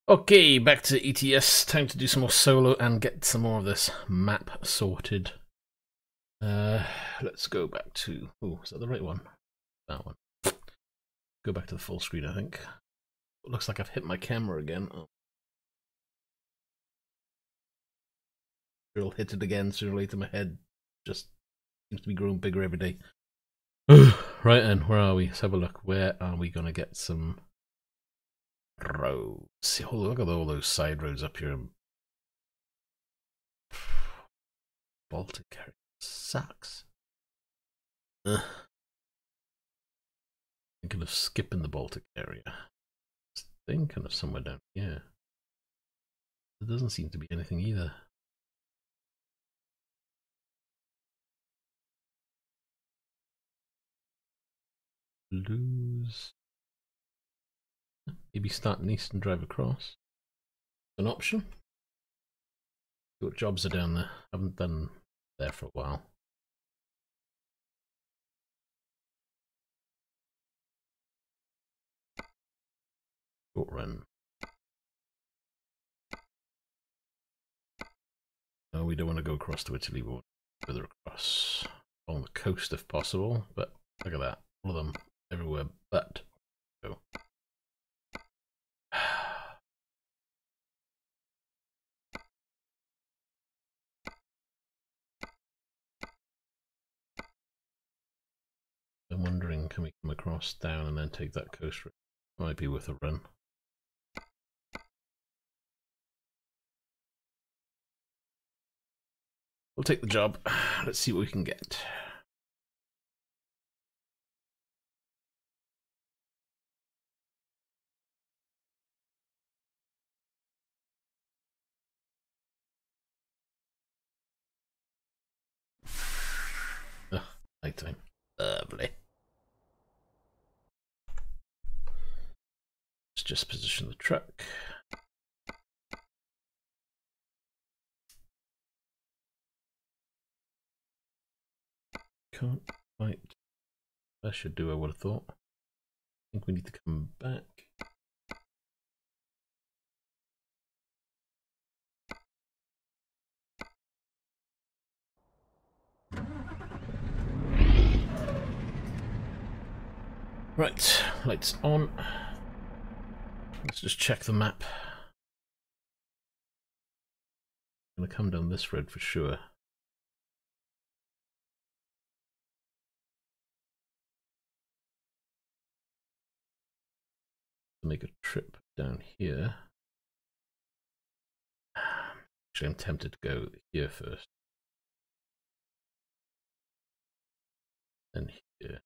Okay, back to ETS. Time to do some more solo and get some more of this map sorted. Let's go back to... Oh, is that the right one? That one. Go back to the full screen, I think. It looks like I've hit my camera again. Oh. I'll hit it again sooner or later. My head just seems to be growing bigger every day. Right then, where are we? Let's have a look. Where are we going to get some roads? See, oh, look at all those side roads up here. Baltic area sucks. Thinking of skipping the Baltic area. Thinking of somewhere down here. There doesn't seem to be anything either. Lose. Maybe start in east and drive across. An option. See what jobs are down there. Haven't done there for a while. Short run. No, we don't want to go across to Italy. We want further across along the coast if possible. But look at that, all of them everywhere. But go. I'm wondering, can we come across down and then take that coast road? Might be worth a run. We'll take the job. Let's see what we can get. Oh, nighttime. Lovely. Let's just position the truck. Can't quite. That should do, I would have thought. I think we need to come back. Right, lights on. Let's just check the map. I'm gonna come down this road for sure. Make a trip down here. Actually, I'm tempted to go here first. Then here.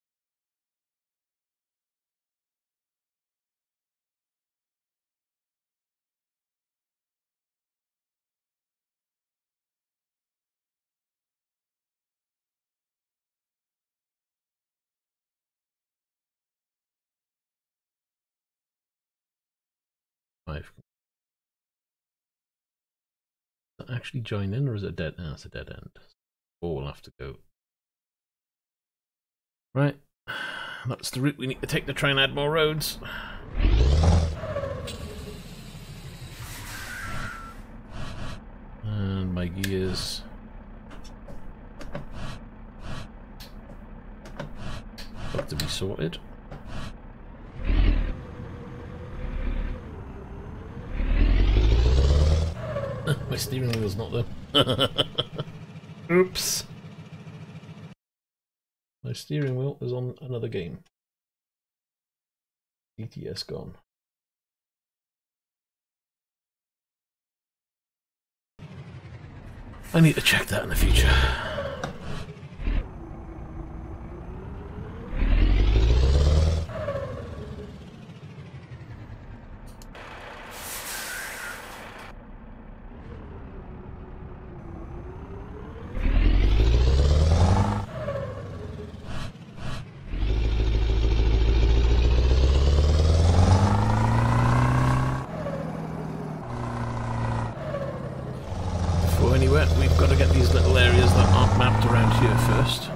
Actually join in, or is it dead? No, it's a dead end. Or we'll have to go. Right, that's the route we need to take to try and add more roads. And my gears. Got to be sorted. My steering wheel's not there. Oops. My steering wheel is on another game. ETS gone. I need to check that in the future. We've got to get these little areas that aren't mapped around here first.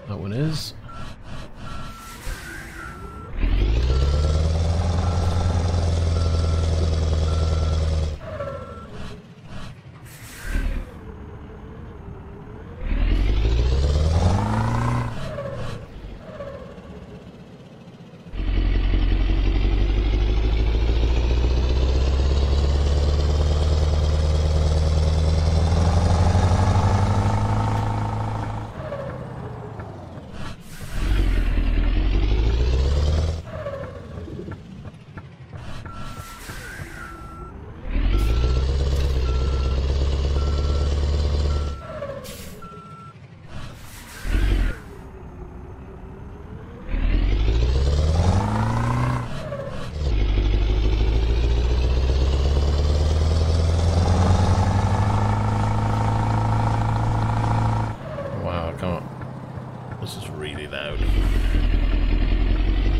That one is. This is really loud.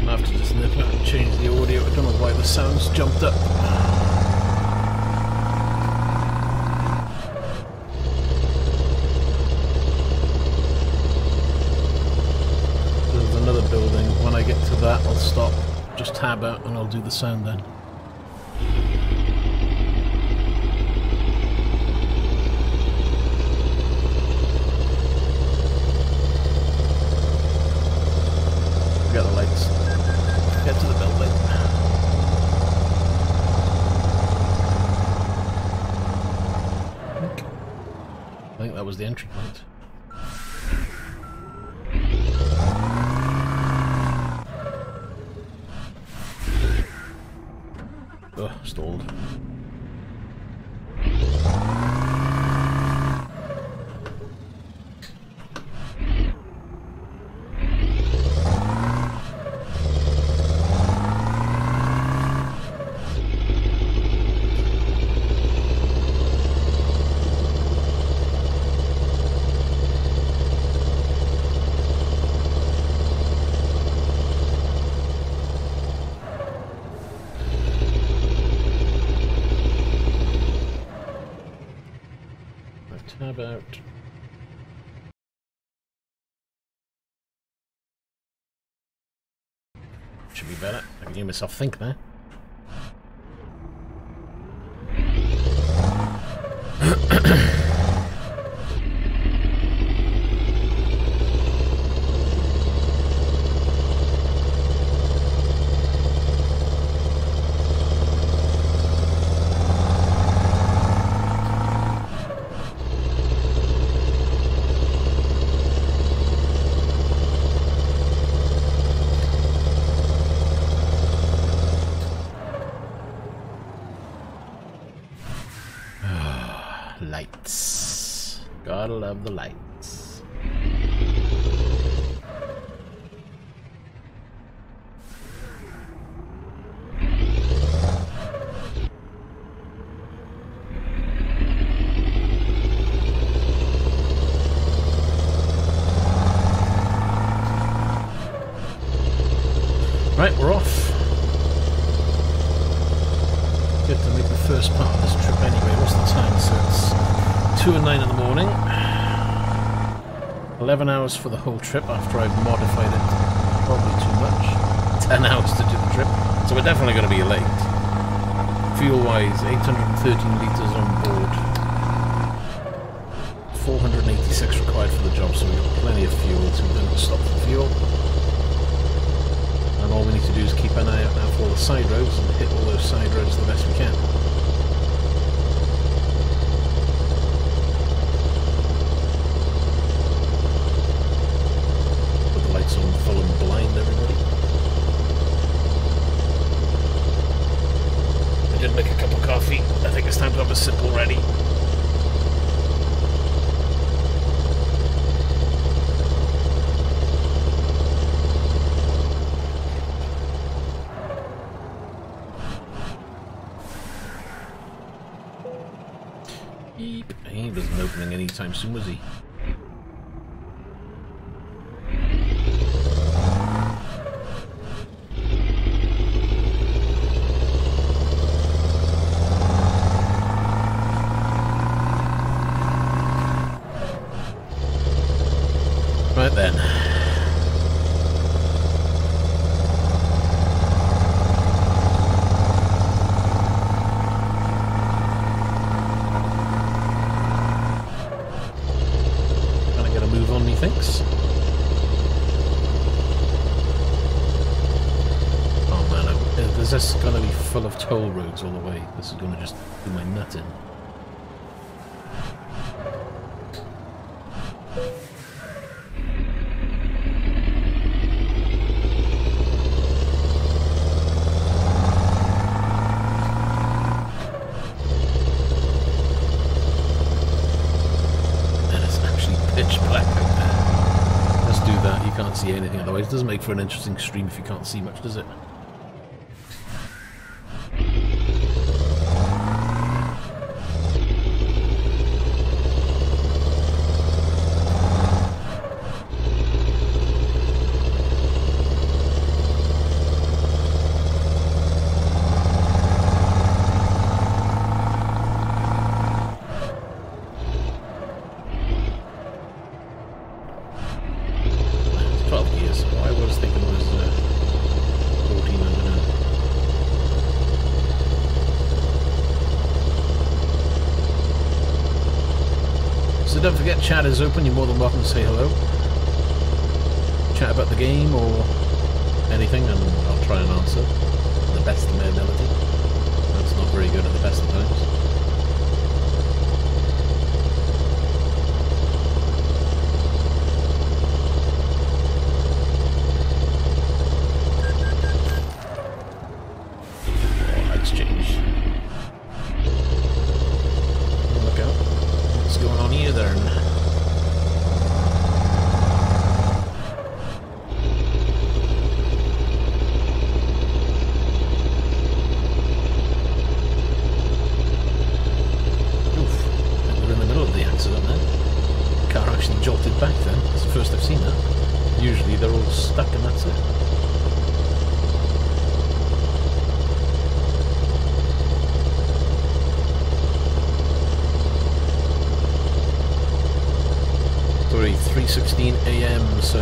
I have to just nip out and change the audio. I don't know why the sound's jumped up. There's another building. When I get to that, I'll stop, just tab out, and I'll do the sound then. Forget the lights. Get to the building. I think that was the entry point. Oh, stalled. Tab out. Should be better. I can hear myself think now. Lights. Gotta love the lights. Right, we're off. Good to make the first part of this trip anyway. What's the time? So it's 2 and 9 in the morning. 11 hours for the whole trip after I've modified it probably too much. 10 hours to do the trip. So we're definitely going to be late. Fuel wise, 813 litres on board. 486 required for the job, so we've got plenty of fuel, so we don't have to stop for fuel. And all we need to do is keep an eye out now for all the side roads and hit all those side roads the best we can. Put the lights on full and blind, everybody. I did make a cup of coffee. I think it's time to have a sip already. He wasn't opening anytime soon, was he? Right then. Thinks. Oh man, is this going to be full of toll roads all the way? This is going to just do my nut in. And it's actually pitch black out there. Do that, you can't see anything otherwise. It doesn't make for an interesting stream if you can't see much, does it? don't forget, chat is open. You're more than welcome to say hello. Chat about the game or anything, and I'll try and answer to the best of my ability. That's not very good at the best of times. So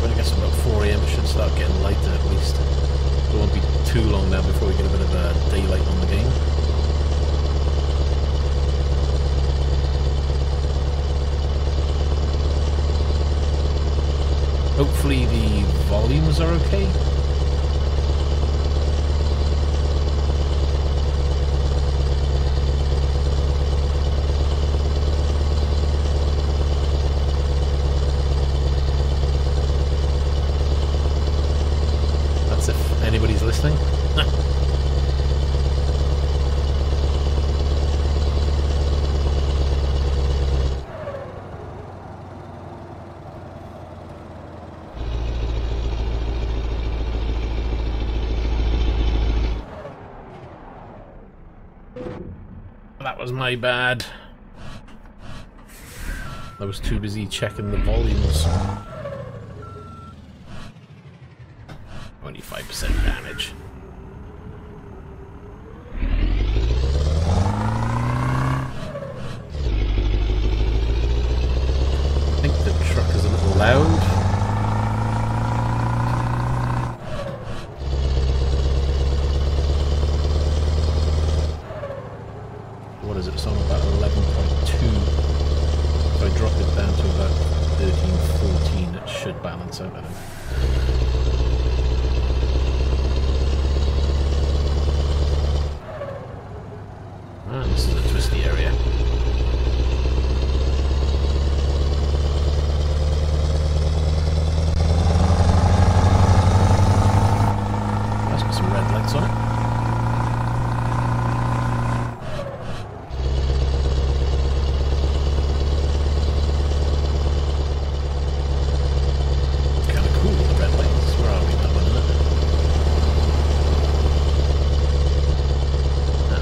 when it gets to about 4 AM it should start getting lighter at least. It won't be too long now before we get a bit of daylight on the game. Hopefully the volumes are okay. Anybody's listening? That was my bad. I was too busy checking the volumes. 25% damage. I think the truck is a little loud. What is it? It's on about 11.2. If I drop it down to about 13, 14, it should balance out, I think. This is a twisty area. That's got some red lights on it. Kind of cool with the red lights. Where are we? That one, isn't it?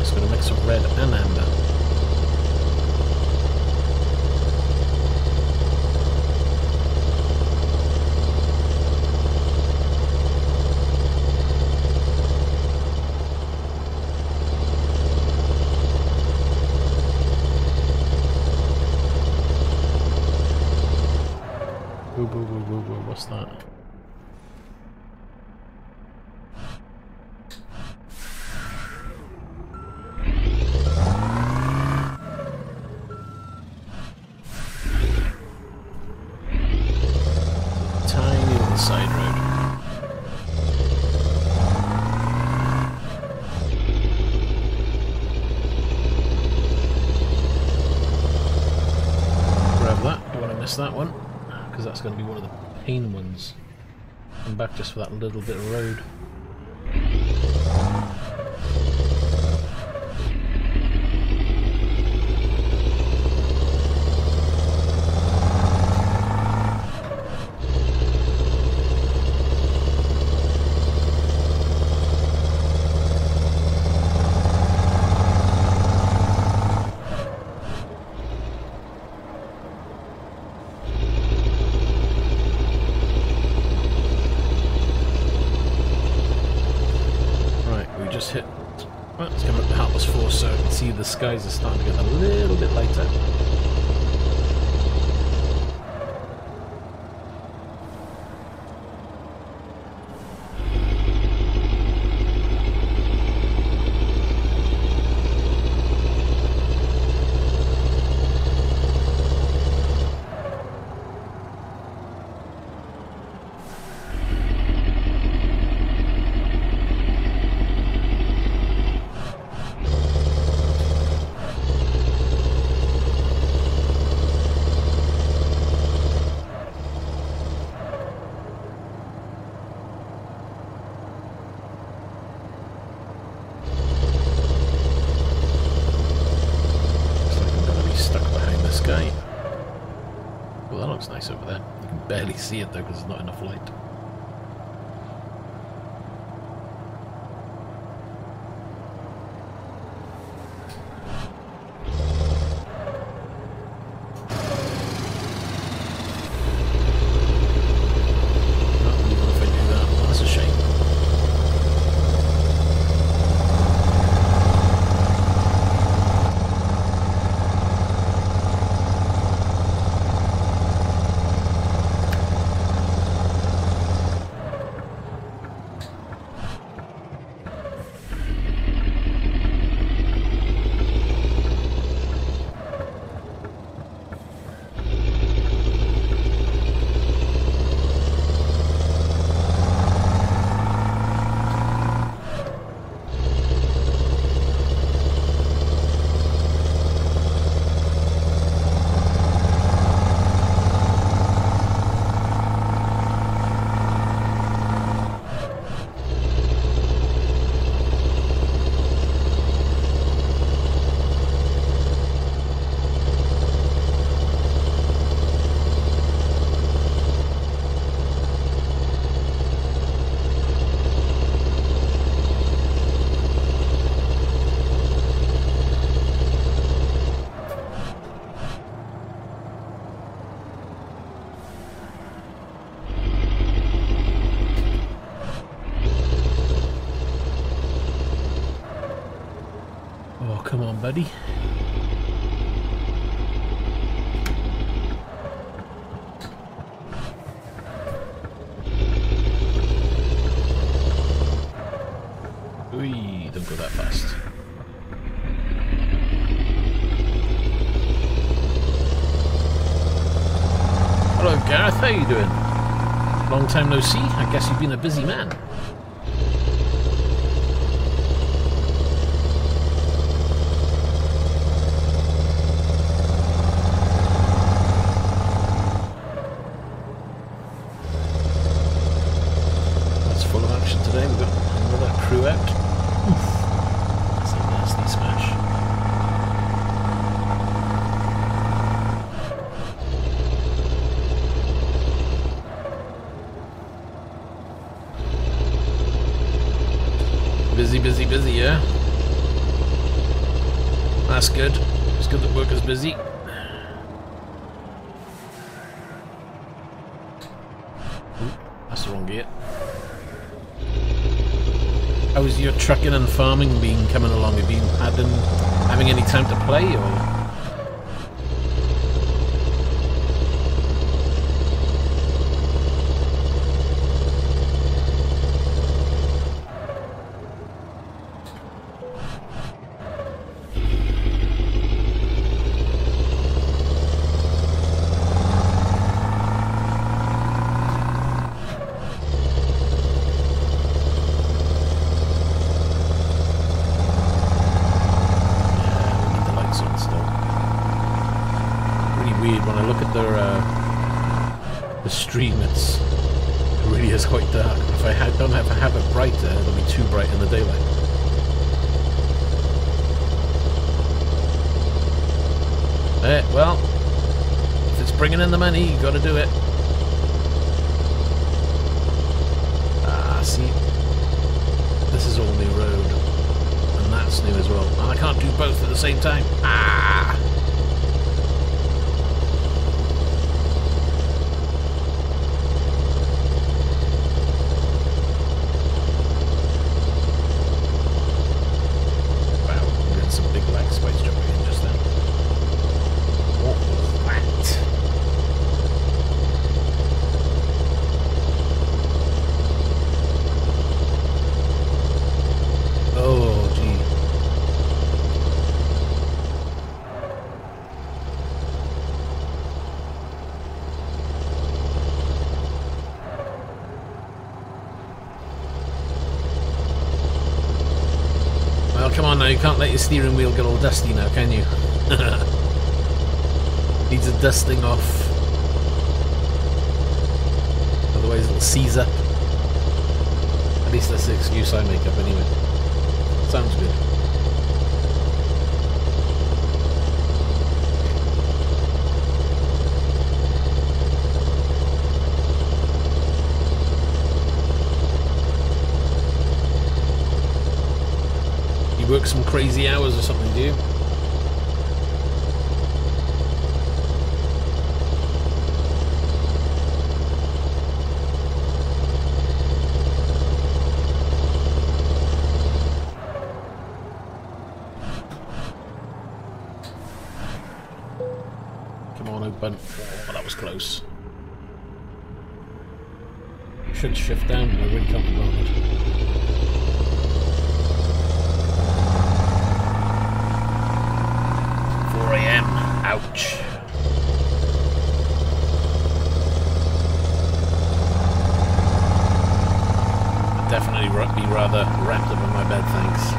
It's got a mix of red and amber. Whoa, what's that? Side road. Grab that, don't want to miss that one, because that's going to be one of the pain ones. Come back just for that little bit of road. Hit. Well, it's coming up the Heartless Force, so I can see the skies are starting to get a little bit lighter. barely see it though because there's not enough light. Come on, buddy. Ooh, don't go that fast. Hello, Gareth. How you doing? Long time no see. I guess you've been a busy man. Busy, yeah? That's good. It's good that work is busy. Ooh, that's the wrong gear. How's your trucking and farming been coming along? Have you been having any time to play, or...? It really is quite dark. If I don't have it brighter, it'll be too bright in the daylight. Well, if it's bringing in the money, you got to do it. Ah, see, this is all new road, and that's new as well, and I can't do both at the same time. Ah! Come on now, you can't let your steering wheel get all dusty now, can you? Needs a dusting off. Otherwise it'll seize up. At least that's the excuse I make up anyway. Sounds good. work some crazy hours or something, do you? Come on, open. Oh, that was close. Should shift down, I really can't be bothered. 4 AM. Ouch. I'd definitely be rather wrapped up in my bed, thanks.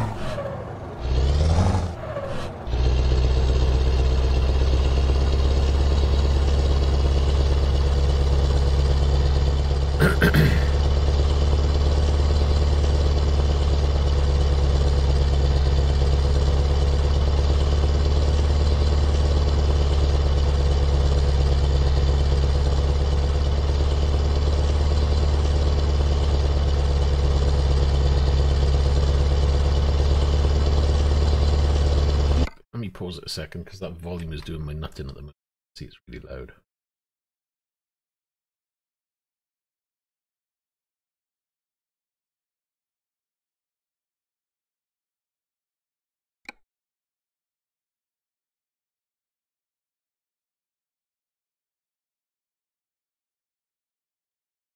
Pause it a second because that volume is doing my nut in at the moment. See, it's really loud.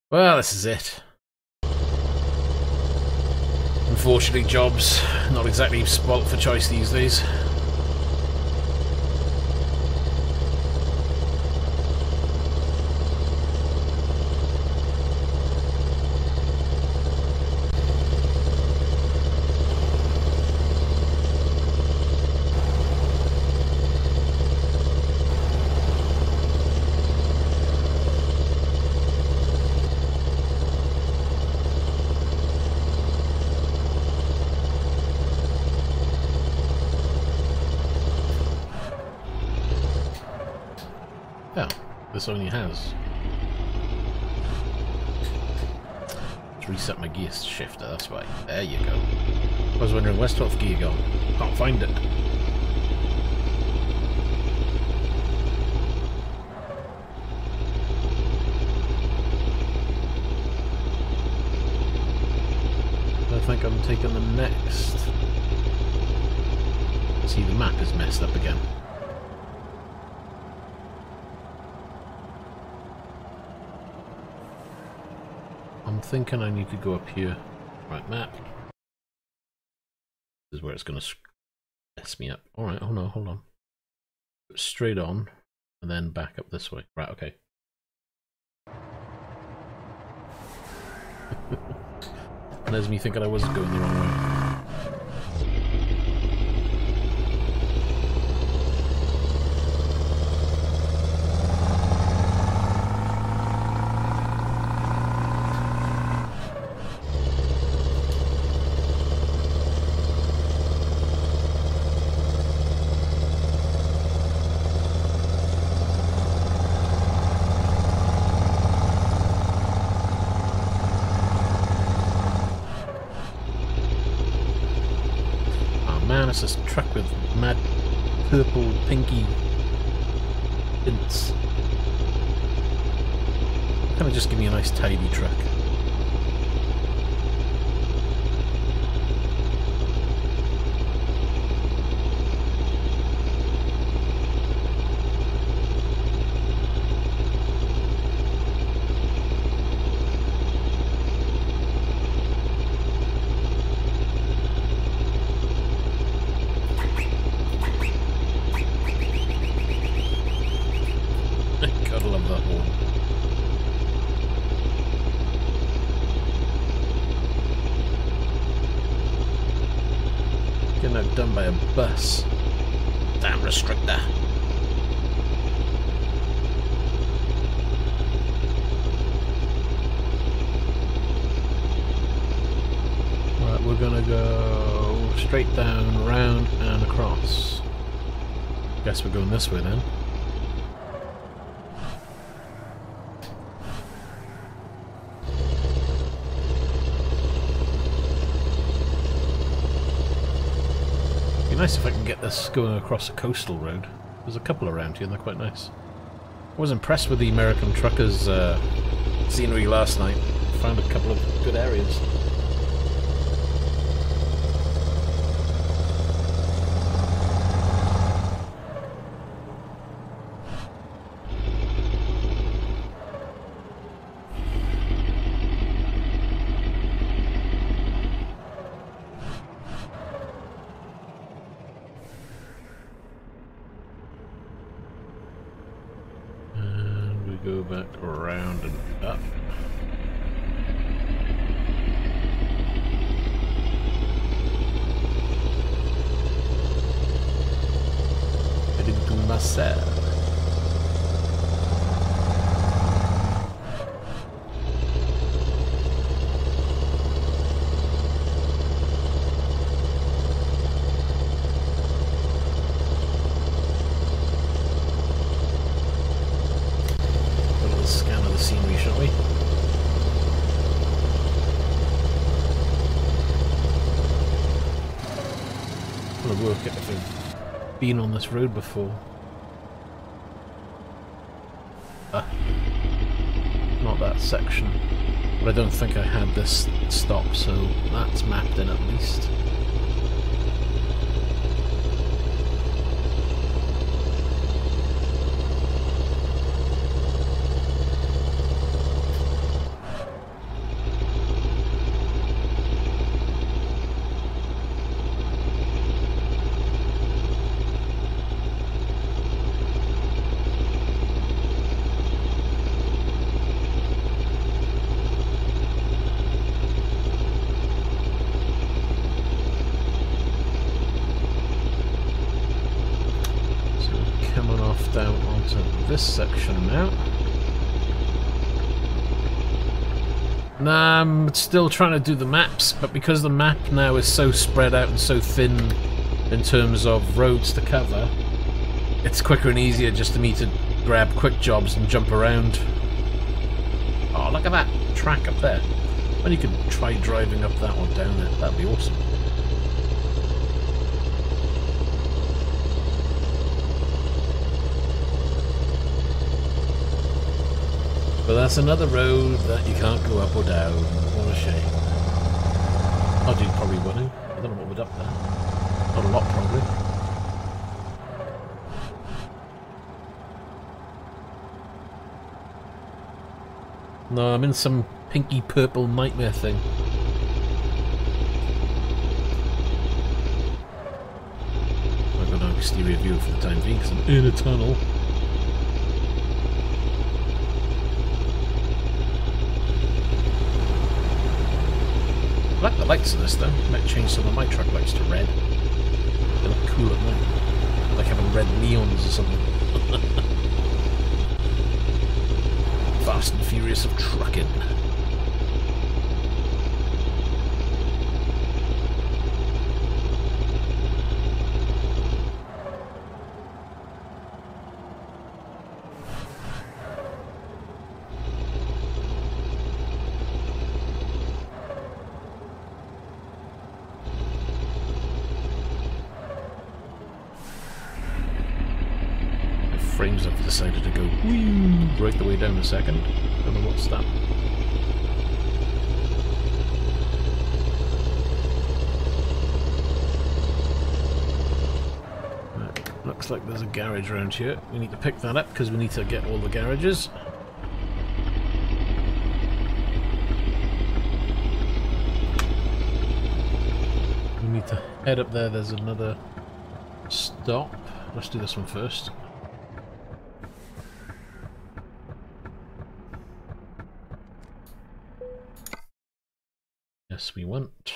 Well, this is it. Unfortunately, jobs not exactly spoilt for choice these days. This only has. Let's reset my gear shifter, that's why. There you go. I was wondering, where's 12th gear gone? Can't find it. I think I'm taking the next. See, the map is messed up again. I'm thinking I need to go up here. Right, map. This is where it's going to mess me up. Alright, oh no, hold on. Straight on, and then back up this way. Right, okay. And there's me thinking I was going the wrong way. It's this truck with mad purple, pinky tints. Kind of just give me a nice tidy truck. Done by a bus. Damn restrictor. Right, we're gonna go straight down, round and across. Guess we're going this way then. Nice if I can get this going across a coastal road. There's a couple around here and they're quite nice. I was impressed with the American truckers' scenery last night. Found a couple of good areas. Go back around and up. Heading to Mazda. Scan of the scenery, shall we? I'm gonna work out if I've been on this road before. Not that section. But I don't think I had this stop, so that's mapped in at least. Down onto this section now. Nah, I'm still trying to do the maps, but because the map now is so spread out and so thin in terms of roads to cover, it's quicker and easier just for me to grab quick jobs and jump around. Oh, look at that track up there. Well, you could try driving up that or down it. That'd be awesome. But that's another road that you can't go up or down. What a shame. Oh, you probably wouldn't. I don't know what would up there. Not a lot, probably. No, I'm in some pinky purple nightmare thing. I've got no exterior view for the time being because I'm in a tunnel. I like the lights of this though. I might change some of my truck lights to red. They look cool at night. Like having red neons or something. Fast and Furious of trucking. Frames have decided to go right the way down a second. Don't know what's that. Looks like there's a garage around here. We need to pick that up because we need to get all the garages. We need to head up there. There's another stop. Let's do this one first. Yes, we want.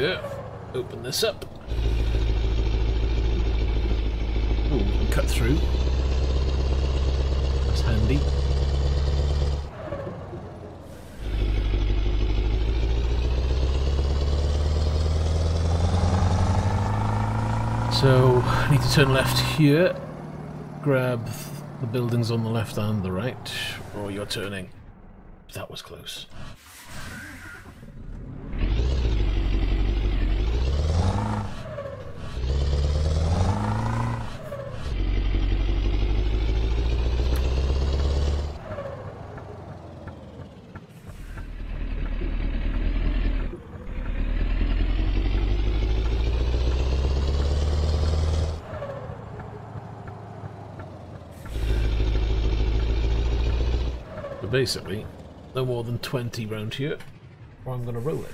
here. Open this up. Ooh, and cut through. That's handy. So, I need to turn left here. Grab the buildings on the left and the right. Or you're turning. That was close. Basically, no more than 20 round here, or I'm going to roll it.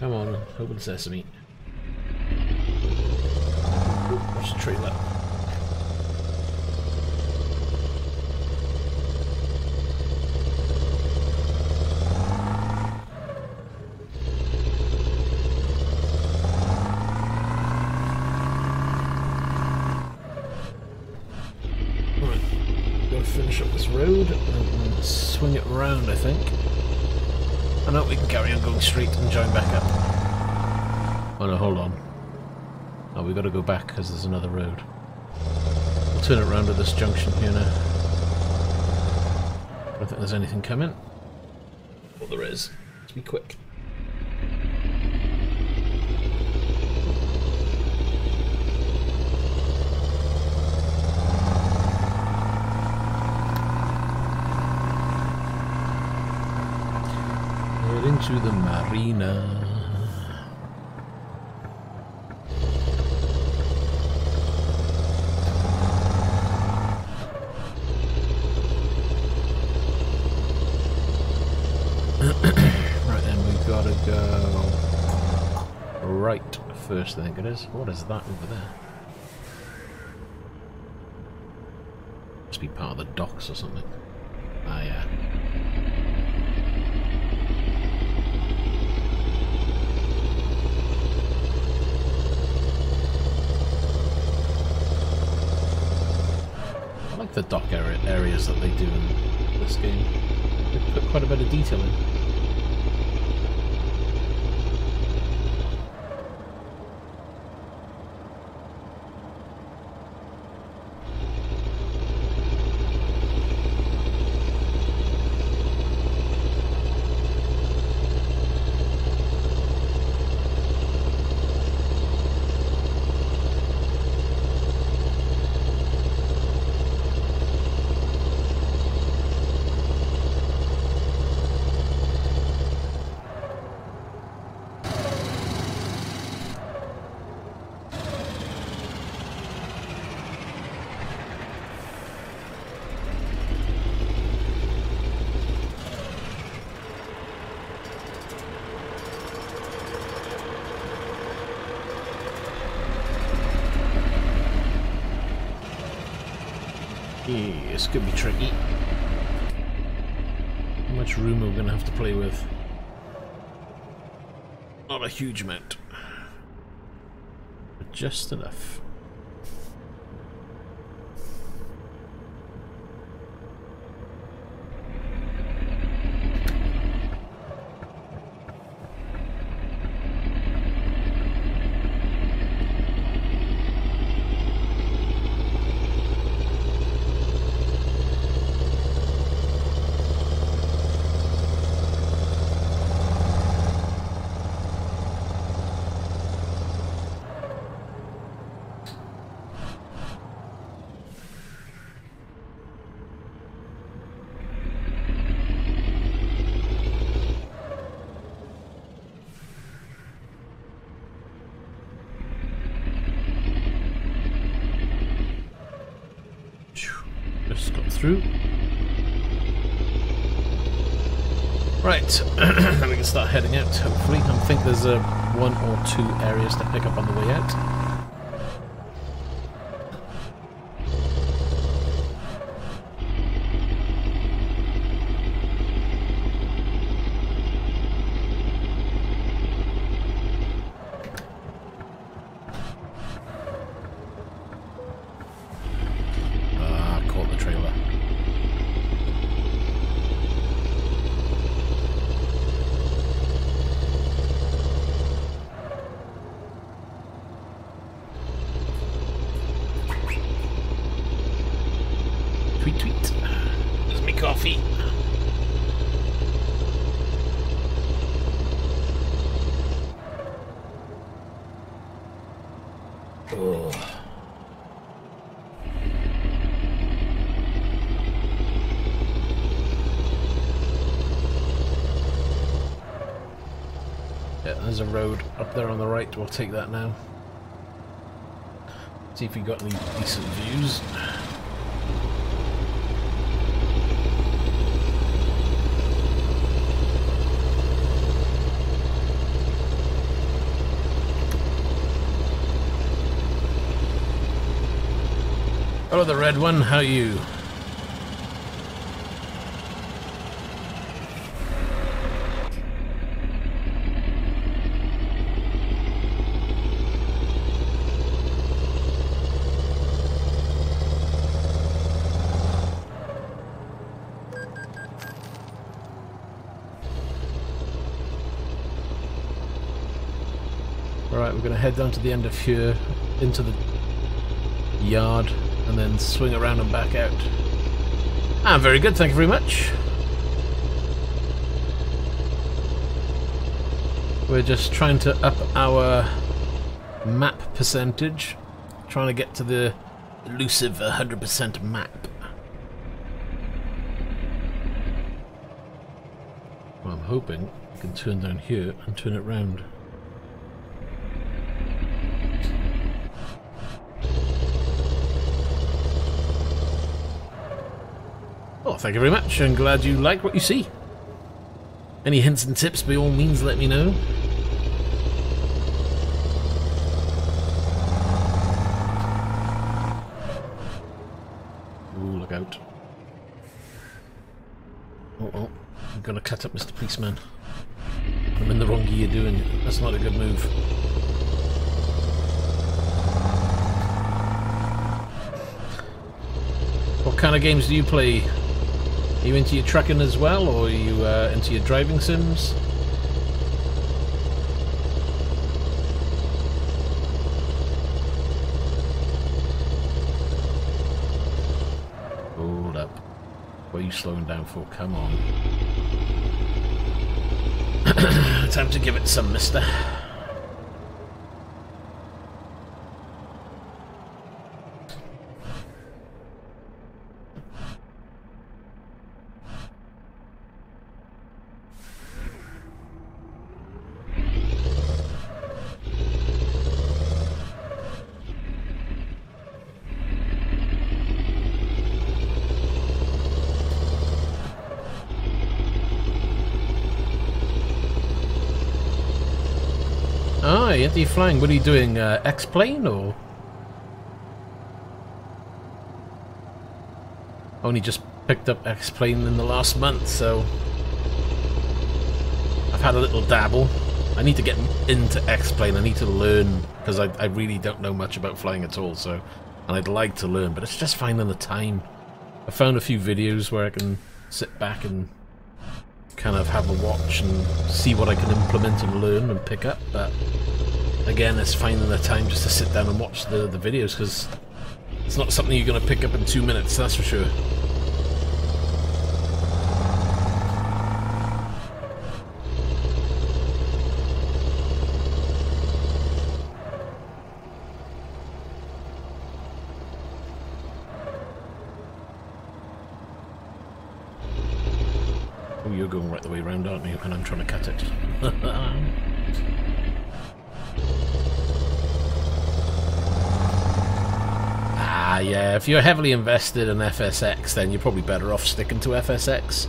Come on, open sesame. Watch the trailer. Finish up this road and swing it round, I think. I know we can carry on going straight and join back up. Oh no, hold on. Oh, we got to go back because there's another road. We'll turn it round at this junction here now. I don't think there's anything coming. Well, there is. Let's be quick. Into the marina. Right then, we've got to go right first, I think it is. What is that over there? Must be part of the docks or something. Ah, yeah. The dock areas that they do in this game. They put quite a bit of detail in. This could be tricky. How much room are we going to have to play with? Not a huge amount, but just enough. Just got through. Right, then we can start heading out, hopefully. I think there's one or two areas to pick up on the way out. tweet tweet. There's me coffee. Oh. Yeah, there's a road up there on the right. We'll take that now. See if we got any decent views. Hello, the red one. How are you? Alright, we're going to head down to the end of here, into the yard, and then swing around and back out. Ah, very good, thank you very much. We're just trying to up our map percentage, trying to get to the elusive 100% map. Well, I'm hoping I can turn down here and turn it round. Oh, thank you very much. I'm glad you like what you see. Any hints and tips, by all means, let me know. Ooh, look out. Oh, I'm gonna cut up Mr. Policeman. I'm in the wrong gear doing it. That's not a good move. What kind of games do you play? Are you into your trucking as well, or are you into your driving sims? Hold up. What are you slowing down for? Come on. Time to give it some, mister. Ah, you're flying. What are you doing? X-plane or? Only just picked up X-plane in the last month, so I've had a little dabble. I need to get into X-plane. I need to learn because I really don't know much about flying at all. So, and I'd like to learn, but it's just finding the time. I found a few videos where I can sit back and kind of have a watch and see what I can implement and learn and pick up, but again, it's finding the time just to sit down and watch the videos, because it's not something you're going to pick up in 2 minutes, that's for sure. Oh, you're going right the way around, aren't you? And I'm trying to cut it. Yeah, if you're heavily invested in FSX, then you're probably better off sticking to FSX.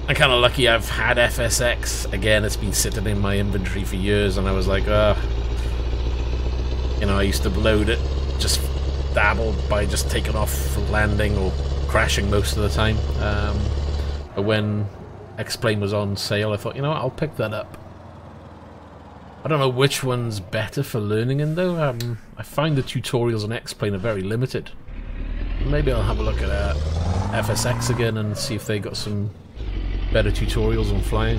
I'm kind of lucky I've had FSX. Again, it's been sitting in my inventory for years, and I was like, you know, I used to load it, just dabble by just taking off for landing or crashing most of the time. But when X-Plane was on sale, I thought, you know what, I'll pick that up. I don't know which one's better for learning in though. I find the tutorials on X-Plane are very limited. Maybe I'll have a look at FSX again and see if they got some better tutorials on flying.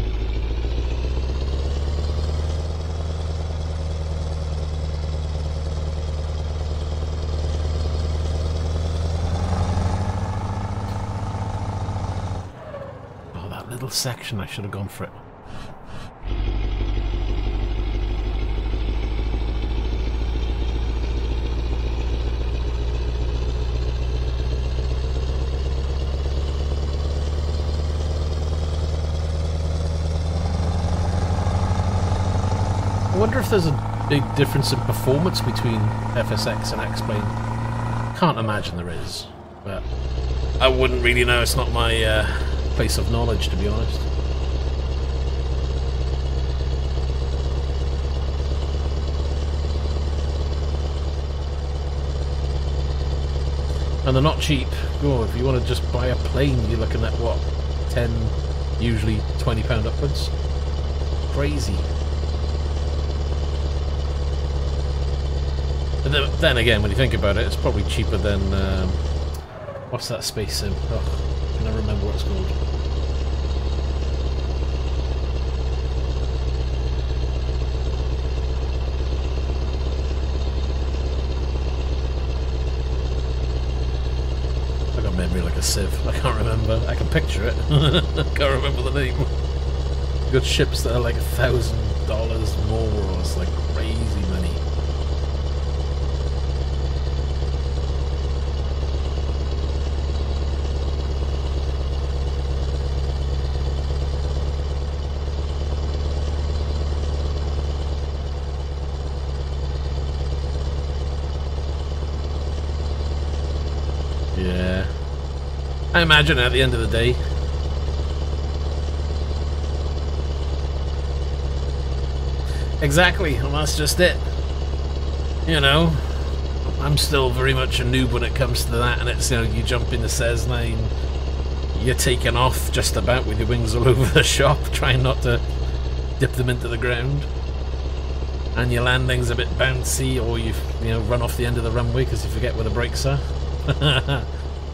little section. I should have gone for it. I wonder if there's a big difference in performance between FSX and X-Plane. Can't imagine there is, but I wouldn't really know. It's not my place of knowledge, to be honest. And they're not cheap. Oh, if you want to just buy a plane, you're looking at what, 10, usually £20 upwards. Crazy. But then again, when you think about it, it's probably cheaper than what's that space sim? Oh, I can never remember what it's called. I got memory like a sieve. I can't remember. I can picture it. I can't remember the name. You got ships that are like $1,000 more, or it's like crazy money. Yeah. I imagine at the end of the day, exactly, and that's just it. You know, I'm still very much a noob when it comes to that, and it's, you know, you jump in the Cessna and you're taking off just about with your wings all over the shop, trying not to dip them into the ground, and your landing's a bit bouncy, or you run off the end of the runway because you forget where the brakes are.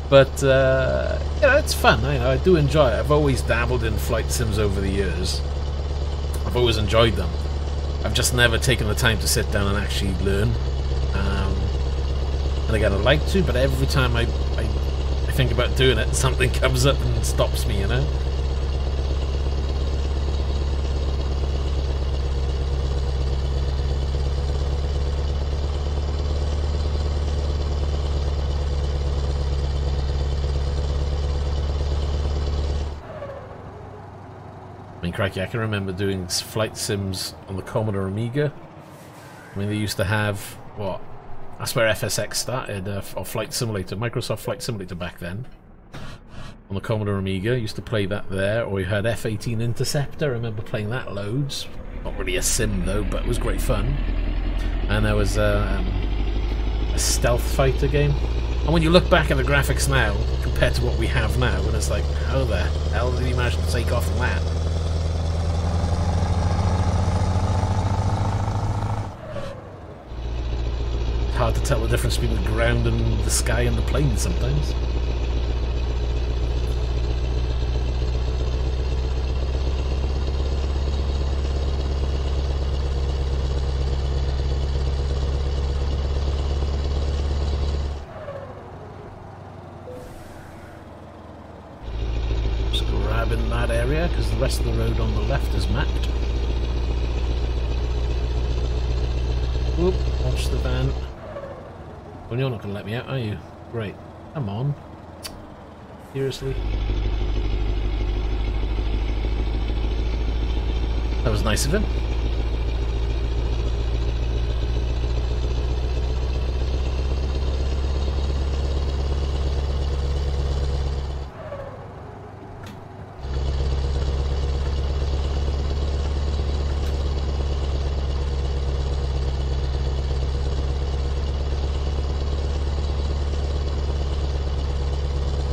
But you know, it's fun. I do enjoy it. I've always dabbled in flight sims over the years. I've always enjoyed them. I've just never taken the time to sit down and actually learn. And again, I'd like to, but every time I think about doing it, something comes up and stops me, you know? I mean, crikey, I can remember doing flight sims on the Commodore Amiga. I mean, they used to have, what? That's where FSX started, or Flight Simulator, Microsoft Flight Simulator back then. On the Commodore Amiga, used to play that there, or you had F-18 Interceptor, I remember playing that loads. Not really a sim though, but it was great fun. And there was a stealth fighter game. And when you look back at the graphics now, compared to what we have now, and it's like, how the hell did he manage to take off on that? Hard to tell the difference between the ground and the sky and the plane sometimes. Just grabbing that area because the rest of the road on the left is mapped. Whoop, watch the van. Well, you're not going to let me out, are you? Great. Come on. Seriously? That was nice of him.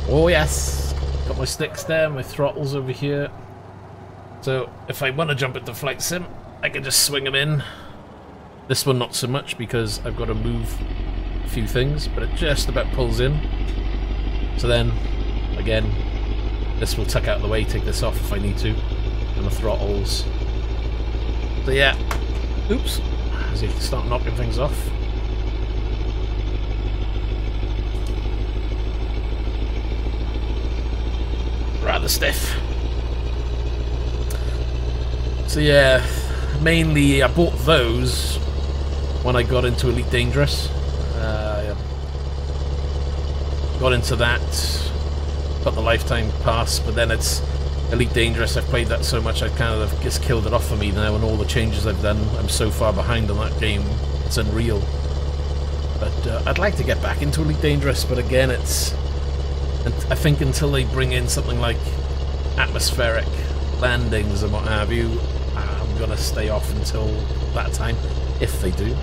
Oh yes, got my sticks there, my throttles over here. So if I want to jump into flight sim, I can just swing them in. This one not so much because I've got to move a few things, but it just about pulls in. So then, again, this will tuck out of the way, take this off if I need to, and the throttles. So yeah, oops, as you start knocking things off. Rather stiff. So yeah, mainly I bought those when I got into Elite Dangerous. Got into that, got the lifetime pass, but then it's Elite Dangerous. I've played that so much I kind of just killed it off for me now, and all the changes I've done, I'm so far behind on that game, it's unreal. But I'd like to get back into Elite Dangerous, but again, it's... I think until they bring in something like atmospheric landings and what have you, I'm going to stay off until that time, if they do.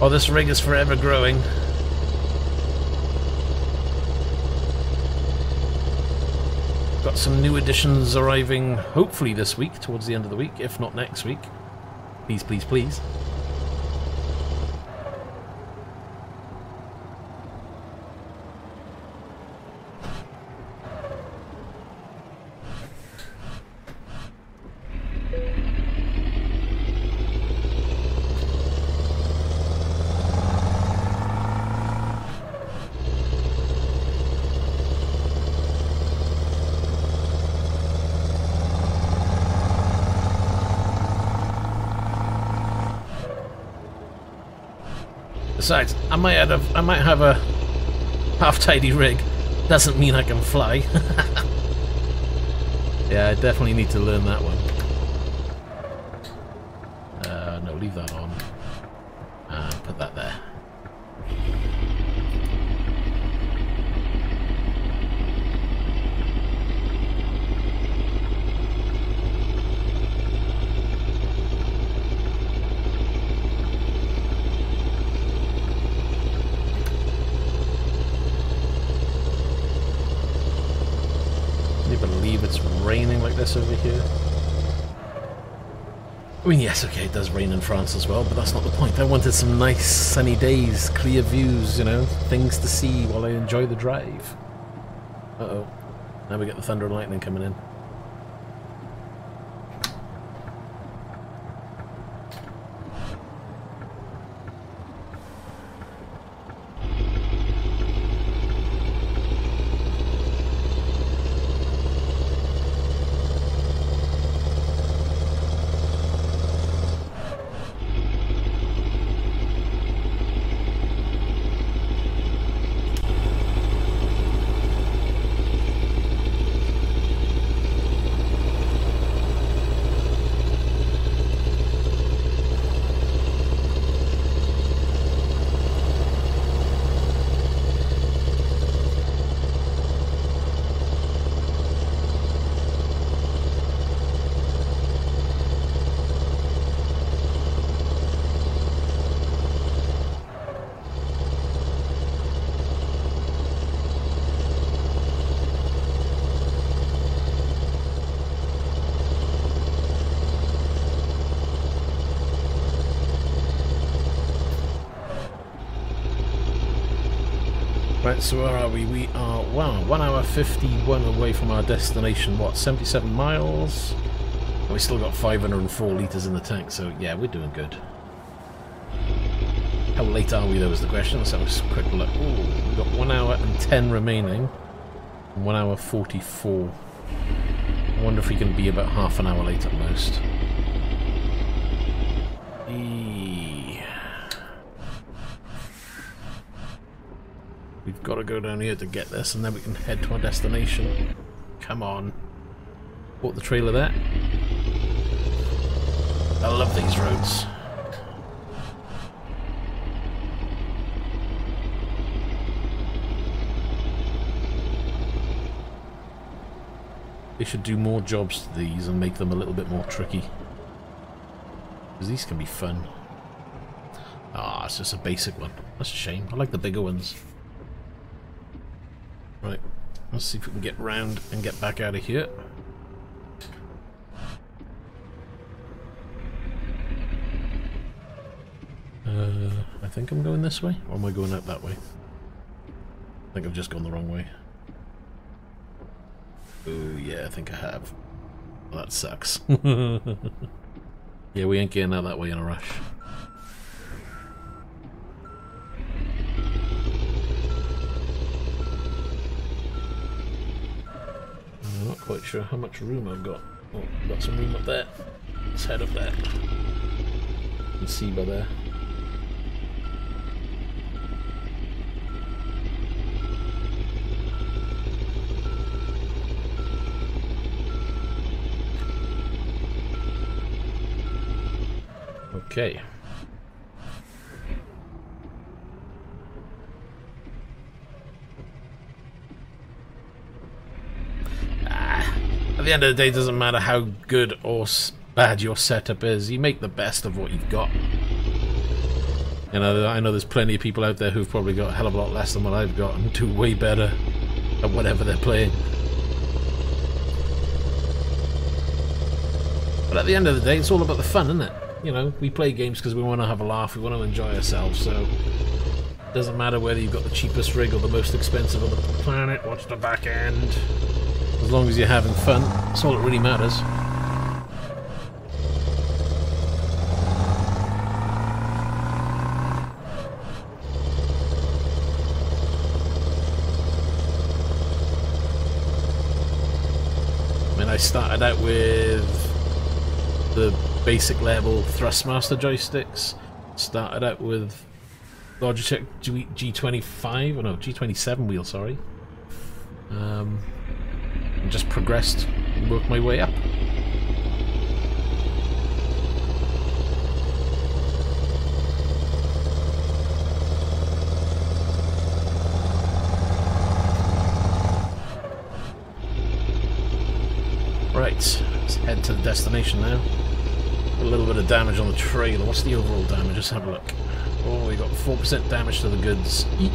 Oh, this rig is forever growing. Got some new additions arriving hopefully this week, towards the end of the week, if not next week. Please, please, please. Besides, I might have a half-tidy rig. Doesn't mean I can fly. Yeah, I definitely need to learn that one. No, leave that on. Put that there. Believe it's raining like this over here. I mean, yes, okay, it does rain in France as well, but that's not the point. I wanted some nice sunny days, clear views, you know, things to see while I enjoy the drive. Uh-oh. Now we get the thunder and lightning coming in. Right, so where are we? We are, wow, 1 hour 51 away from our destination. What, 77 miles? And we still got 504 litres in the tank, so yeah, we're doing good. How late are we though is the question. Let's have a quick look. Ooh, we've got 1 hour and 10 remaining. 1 hour 44. I wonder if we can be about half an hour late at most. We've got to go down here to get this, and then we can head to our destination. Come on. Bought the trailer there. I love these roads. They should do more jobs to these and make them a little bit more tricky. Because these can be fun. Ah, it's just a basic one. That's a shame. I like the bigger ones. Right, let's see if we can get round and get back out of here. I think I'm going this way, or am I going out that way? I think I've just gone the wrong way. Oh yeah, I think I have. Well, that sucks. Yeah, we ain't getting out that way in a rush. quite sure how much room I've got. Oh, I've got some room up there. Let's head up there. You can see by there. Okay. At the end of the day, it doesn't matter how good or bad your setup is. You make the best of what you've got. You know, I know there's plenty of people out there who've probably got a hell of a lot less than what I've got and do way better at whatever they're playing. But at the end of the day, it's all about the fun, isn't it? You know, we play games because we want to have a laugh, we want to enjoy ourselves, so it doesn't matter whether you've got the cheapest rig or the most expensive on the planet, watch the back end. As long as you're having fun, that's all that really matters. I mean, I started out with the basic level Thrustmaster joysticks. Started out with Logitech G25, oh no, G27 wheel, sorry. And just progressed and worked my way up. Right, let's head to the destination now. A little bit of damage on the trailer. What's the overall damage? Let's have a look. Oh, we got 4% damage to the goods. Eek.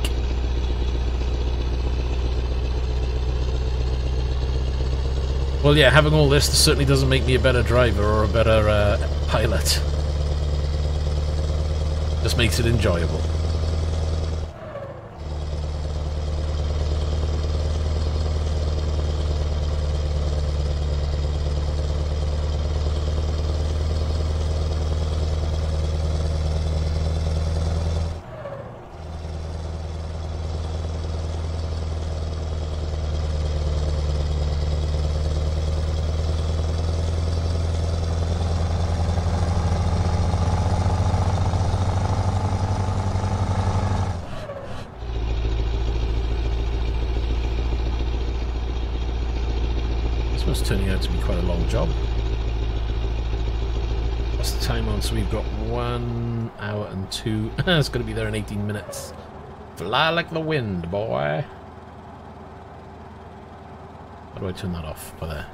Well, yeah, having all this certainly doesn't make me a better driver or a better pilot. Just makes it enjoyable. It's turning out to be quite a long job. What's the time on? So we've got 1 hour and 2. It's going to be there in 18 minutes. Fly like the wind, boy. How do I turn that off? By there.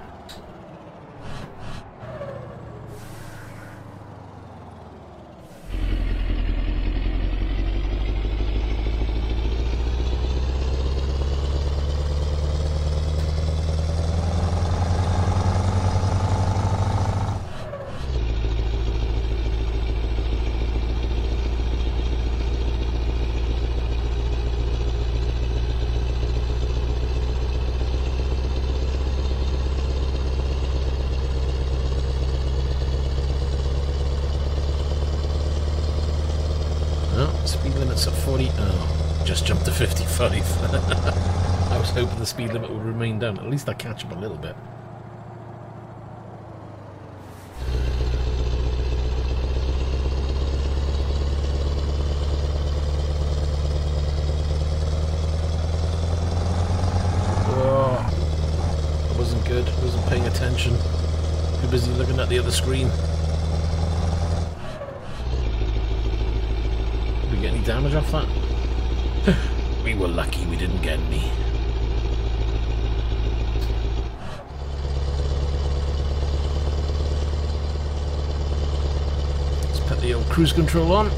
Speed limit's at 40. Oh, just jumped to 55. I was hoping the speed limit would remain down. At least I catch up a little bit. Oh, that wasn't good. I wasn't paying attention. Too busy looking at the other screen. Get any damage off that? We were lucky we didn't get any. Let's put the old cruise control on.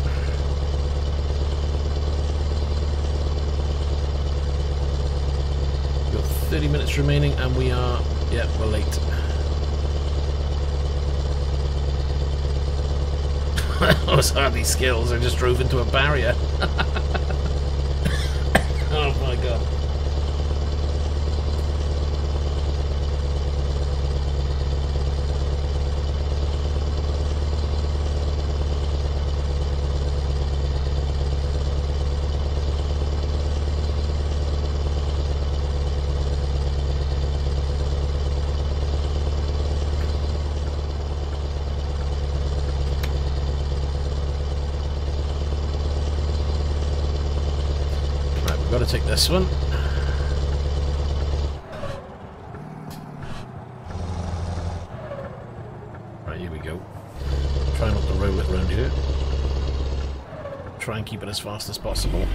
We've got 30 minutes remaining and we are, yeah, we're late. Those hardly skills. I just drove into a barrier. Oh my god. Got to take this one. Right, here we go. Try not to roll it around here. Try and keep it as fast as possible.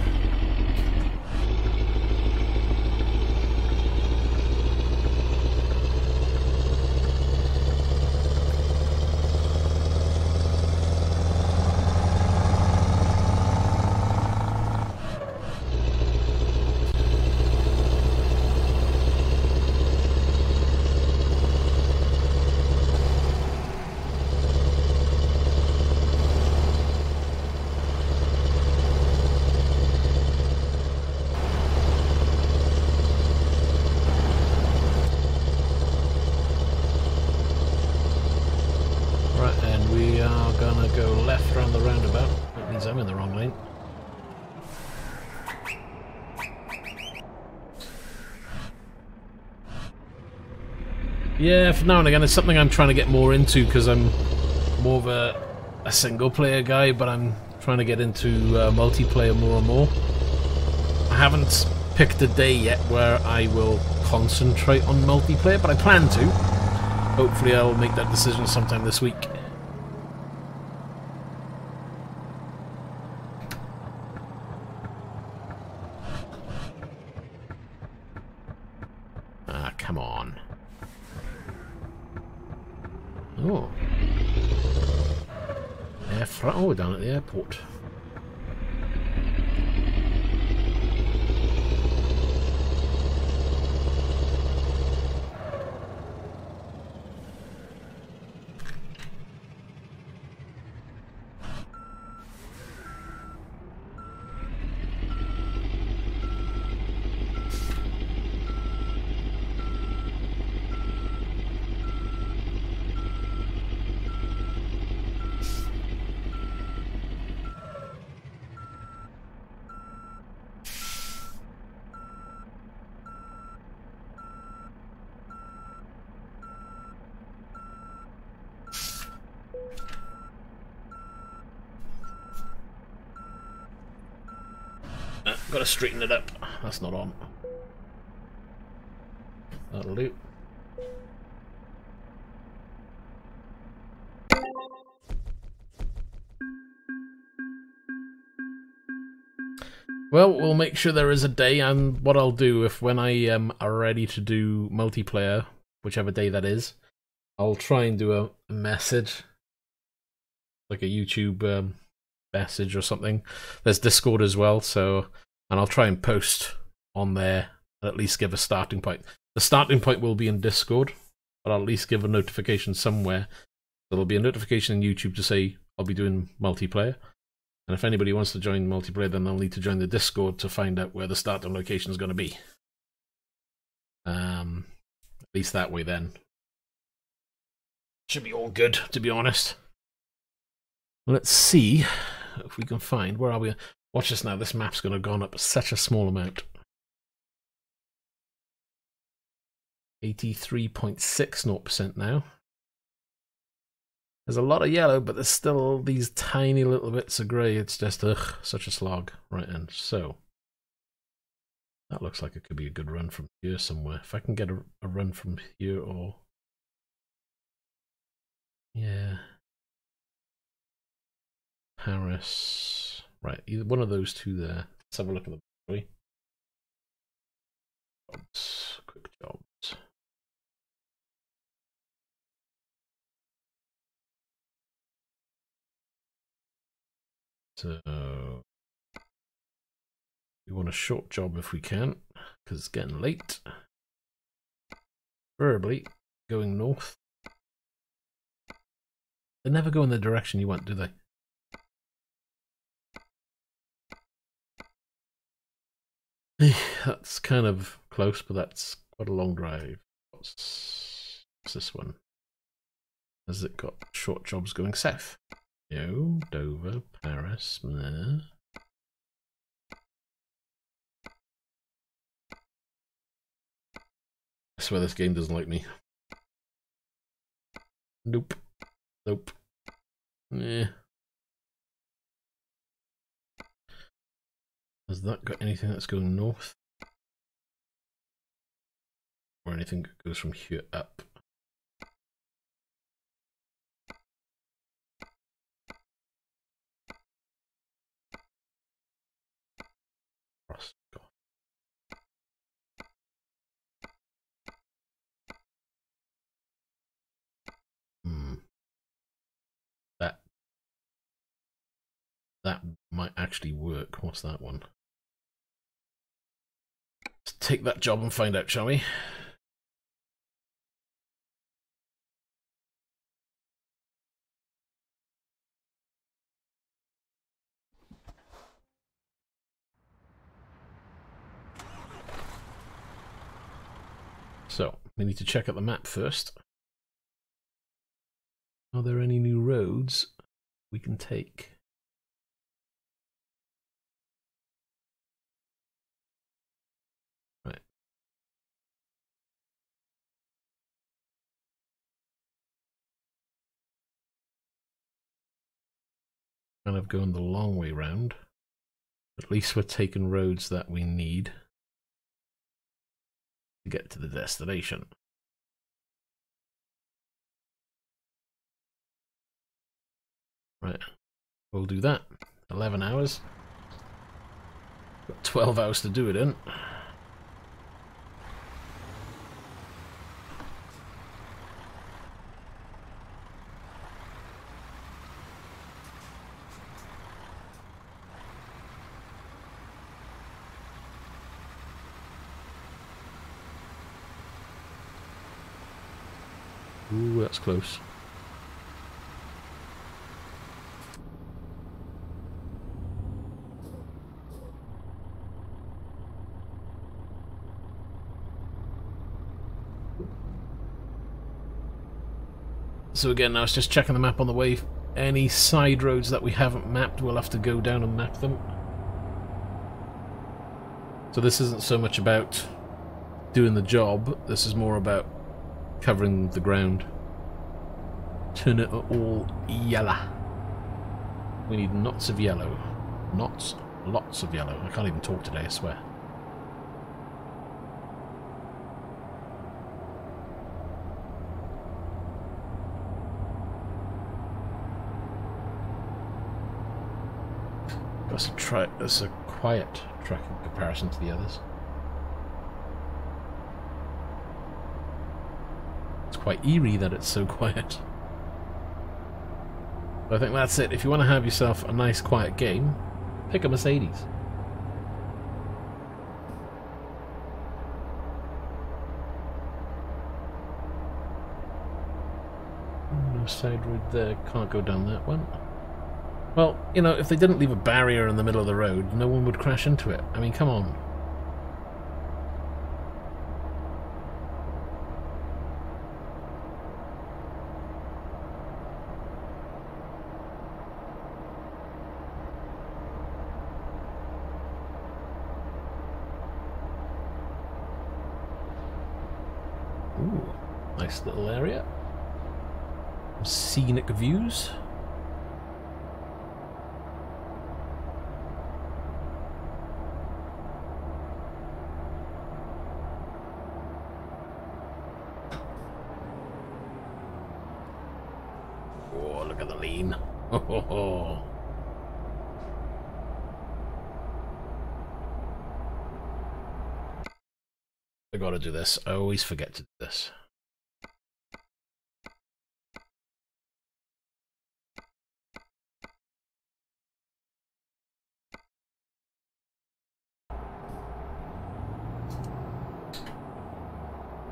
Yeah, for now and again, it's something I'm trying to get more into because I'm more of a single-player guy, but I'm trying to get into multiplayer more and more. I haven't picked a day yet where I will concentrate on multiplayer, but I plan to. Hopefully I'll make that decision sometime this week. Ah, come on. Oh. Oh, down at the airport. Gotta straighten it up. That's not on. That'll do. Well, we'll make sure there is a day, and what I'll do if when I am ready to do multiplayer, whichever day that is, I'll try and do a message, like a YouTube message or something. There's Discord as well, so, and I'll try and post on there, at least give a starting point. The starting point will be in Discord, but I'll at least give a notification somewhere. There'll be a notification in YouTube to say I'll be doing multiplayer. And if anybody wants to join multiplayer, then they'll need to join the Discord to find out where the starting location is going to be. At least that way then. Should be all good, to be honest. Let's see if we can find, where are we? Watch this now, this map's going to have gone up such a small amount. 83.60% now. There's a lot of yellow, but there's still these tiny little bits of grey. It's just, ugh, such a slog. Right, and so that looks like it could be a good run from here somewhere. If I can get a run from here, or yeah, Paris. Right, either one of those two there. Let's have a look at them, shall we? Jobs, quick jobs. So we want a short job if we can, because it's getting late. Preferably going north. They never go in the direction you want, do they? That's kind of close, but that's quite a long drive. What's this one? Has it got short jobs going south? No, Dover, Paris, nah. I swear this game doesn't like me. Nope. Nope. Yeah. Has that got anything that's going north? Or anything that goes from here up? That might actually work. What's that one? Let's take that job and find out, shall we? So, we need to check out the map first. Are there any new roads we can take? Right. Kind of going the long way round. At least we're taking roads that we need to get to the destination. Right, we'll do that. 11 hours. Got 12 hours to do it in. Ooh, that's close. So again, I was just checking the map on the way. Any side roads that we haven't mapped, we'll have to go down and map them. So this isn't so much about doing the job, this is more about covering the ground. Turn it all yellow. We need lots of yellow. Lots of yellow. I can't even talk today, I swear. That's a quiet track in comparison to the others. It's quite eerie that it's so quiet. But I think that's it. If you want to have yourself a nice quiet game, pick a Mercedes. No side road there. Can't go down that one. Well, you know, if they didn't leave a barrier in the middle of the road, no one would crash into it. I mean, come on. Ooh, nice little area. Scenic views. Oh. I gotta do this. I always forget to do this.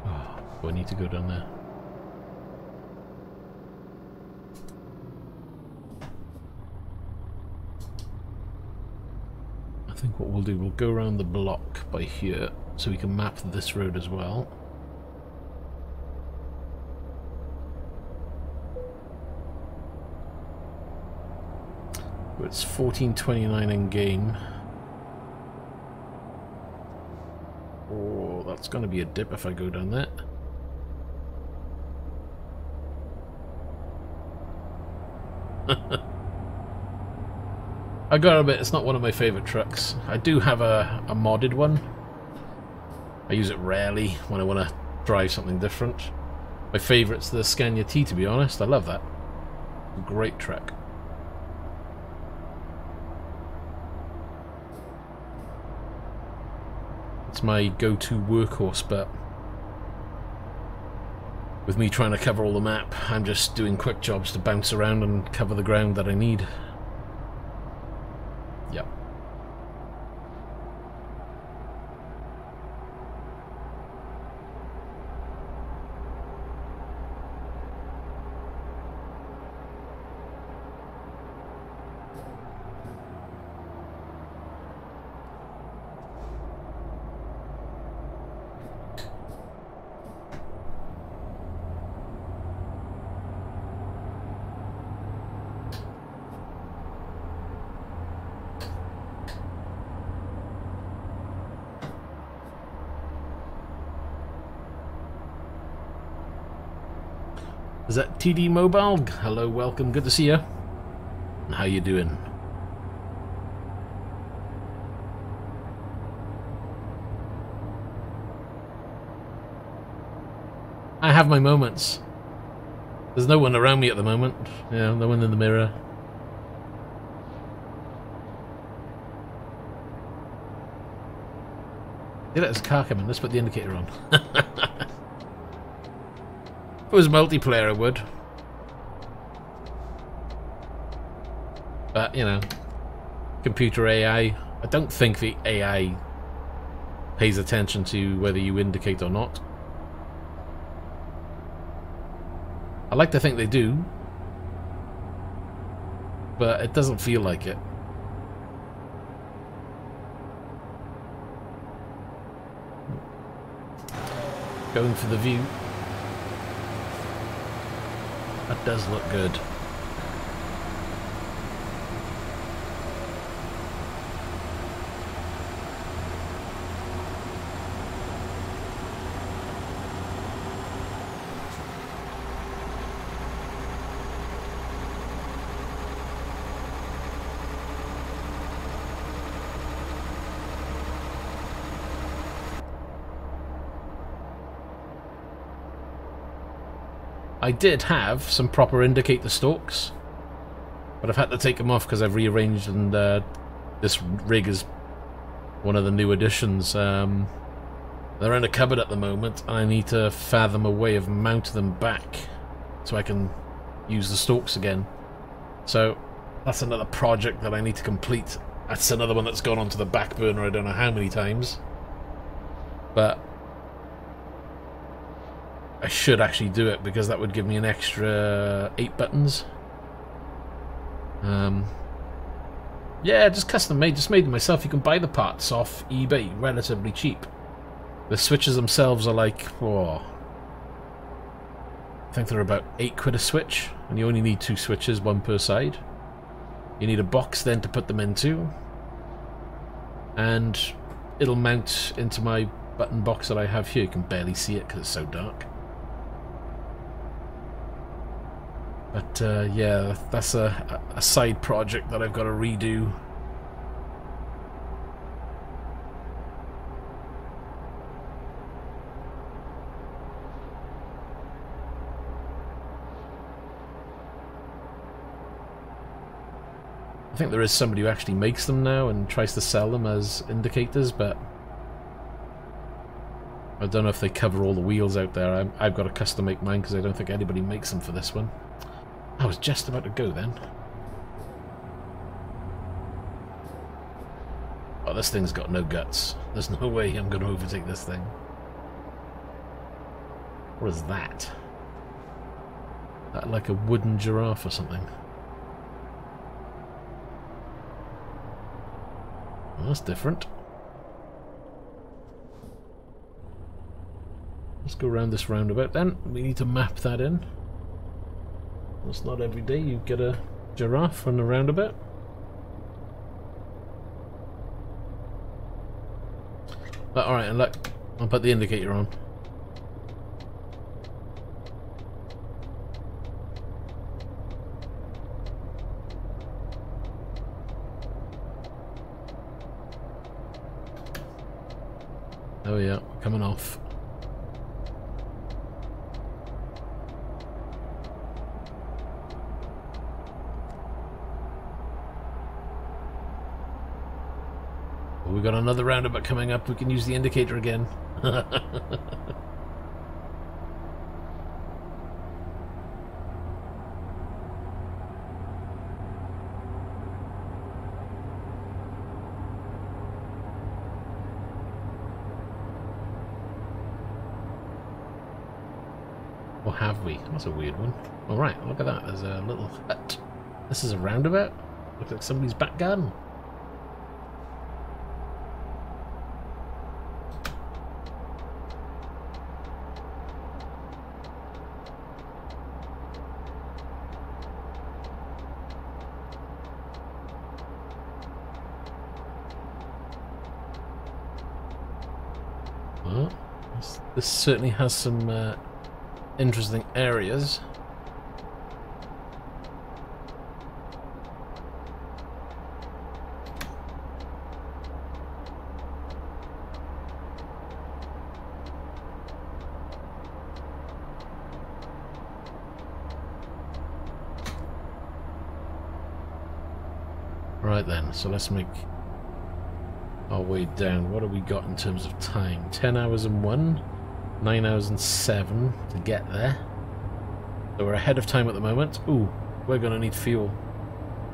Oh, do I need to go down there? I think what we'll do, we'll go around the block by here so we can map this road as well. It's 14:29 in game. Oh, that's going to be a dip if I go down there. I gotta admit, it's not one of my favourite trucks. I do have a modded one. I use it rarely when I want to drive something different. My favourite's the Scania T, to be honest. I love that. Great truck. It's my go-to workhorse, but with me trying to cover all the map, I'm just doing quick jobs to bounce around and cover the ground that I need. Yep. Is that TD Mobile? Hello, welcome, good to see you. How you doing? I have my moments. There's no one around me at the moment. Yeah, no one in the mirror. Yeah, there's a car coming. Let's put the indicator on. If it was multiplayer, I would. But, you know, computer AI. I don't think the AI pays attention to whether you indicate or not. I like to think they do, but it doesn't feel like it. Going for the view. That does look good. I did have some proper indicator stalks, but I've had to take them off because I've rearranged, and this rig is one of the new additions. They're in a cupboard at the moment, and I need to fathom a way of mounting them back so I can use the stalks again. So that's another project that I need to complete. That's another one that's gone onto the back burner I don't know how many times. But I should actually do it because that would give me an extra 8 buttons. Yeah, just custom made, just made them myself. You can buy the parts off eBay relatively cheap. The switches themselves are like, oh, I think they're about 8 quid a switch, and you only need 2 switches, 1 per side. You need a box then to put them into, and it'll mount into my button box that I have here. You can barely see it because it's so dark. But yeah, that's a side project that I've got to redo. I think there is somebody who actually makes them now and tries to sell them as indicators, but I don't know if they cover all the wheels out there. I've got to custom make mine because I don't think anybody makes them for this one. I was just about to go then. Oh, this thing's got no guts. There's no way I'm going to overtake this thing. What is that? That like a wooden giraffe or something? Well, that's different. Let's go around this roundabout then. We need to map that in. It's not every day you get a giraffe on the roundabout. But alright, and look, I'll put the indicator on. Oh yeah, coming off. Oh, we got another roundabout coming up. We can use the indicator again. Or have we? That's a weird one. Alright, look at that. There's a little hut. This is a roundabout? Looks like somebody's back garden. Well, this certainly has some interesting areas. Right then, so let's make our way down. What have we got in terms of time? 10 hours and 1, 9 hours and 7 to get there. So we're ahead of time at the moment. Ooh, we're going to need fuel.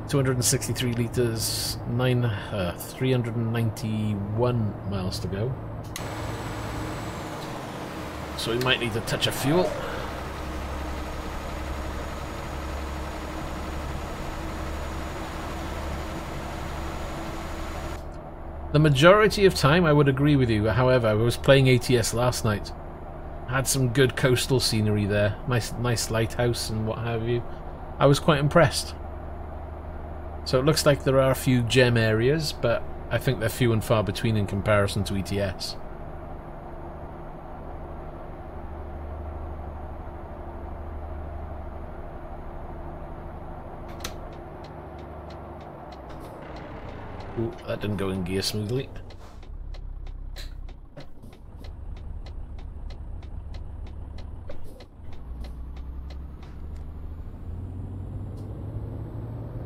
263 litres, 391 miles to go. So we might need a touch of fuel. The majority of time I would agree with you. However, I was playing ATS last night. Had some good coastal scenery there. Nice lighthouse and what have you. I was quite impressed. So it looks like there are a few gem areas, but I think they're few and far between in comparison to ETS. Ooh, that didn't go in gear smoothly.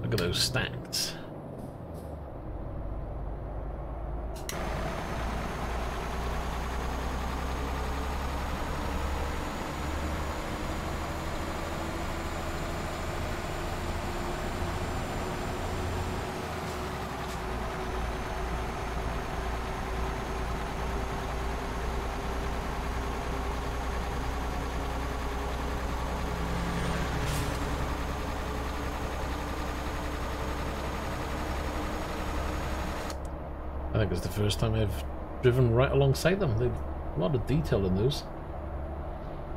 Look at those stacks. I think it's the first time I've driven right alongside them. They've a lot of detail in those.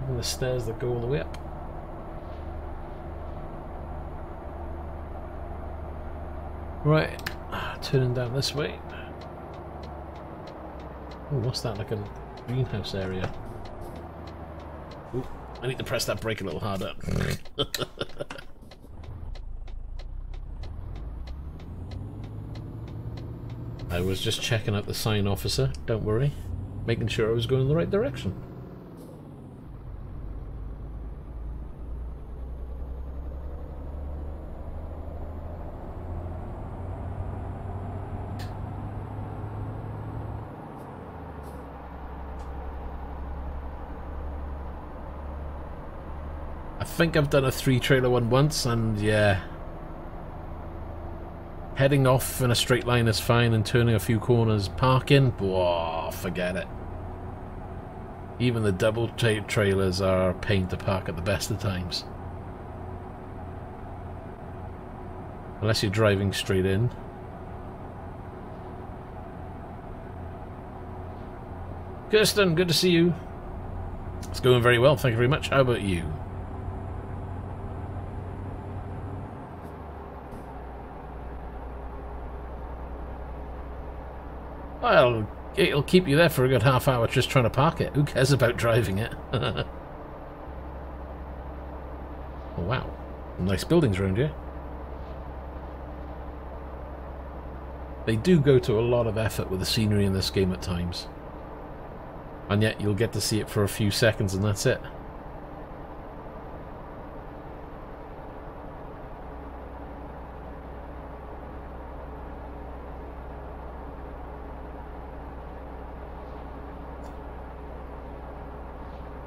Even the stairs that go all the way up. Right, turning down this way. Oh, what's that? Like a greenhouse area. Ooh, I need to press that brake a little harder. I was just checking out the sign, officer, don't worry. Making sure I was going in the right direction. I think I've done a 3-trailer one once, and yeah. Heading off in a straight line is fine, and turning a few corners, parking, whoa, forget it. Even the double trailers are a pain to park at the best of times. Unless you're driving straight in. Kirsten, good to see you. It's going very well, thank you very much. How about you? Well, it'll keep you there for a good half hour just trying to park it. Who cares about driving it? Oh, wow. Nice buildings around here. They do go to a lot of effort with the scenery in this game at times. And yet you'll get to see it for a few seconds and that's it.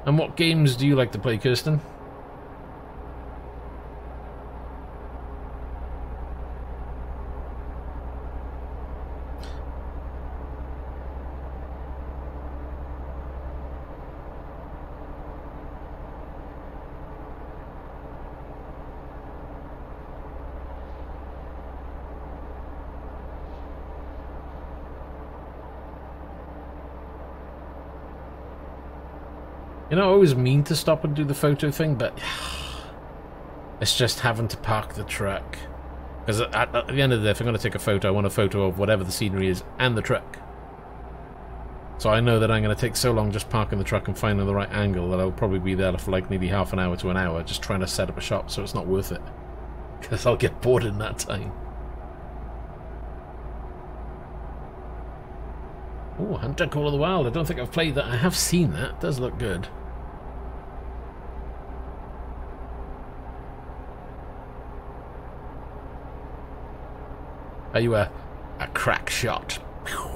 And what games do you like to play, Kirsten? You know, I always mean to stop and do the photo thing, but it's just having to park the truck. Because at the end of the day, if I'm going to take a photo, I want a photo of whatever the scenery is and the truck. So I know that I'm going to take so long just parking the truck and finding the right angle that I'll probably be there for like maybe half an hour to an hour just trying to set up a shot, so it's not worth it. Because I'll get bored in that time. Oh, Hunter Call of the Wild. I don't think I've played that. I have seen that. It does look good. Are you a crack shot? Whew.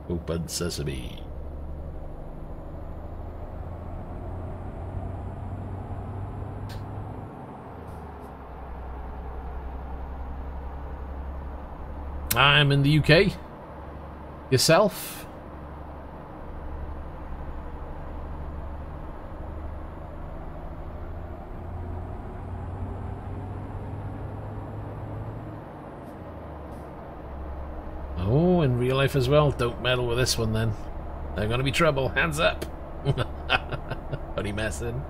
Open sesame. I'm in the UK. Yourself? Oh, in real life as well. Don't meddle with this one then. There's gonna be trouble. Hands up. Only messing.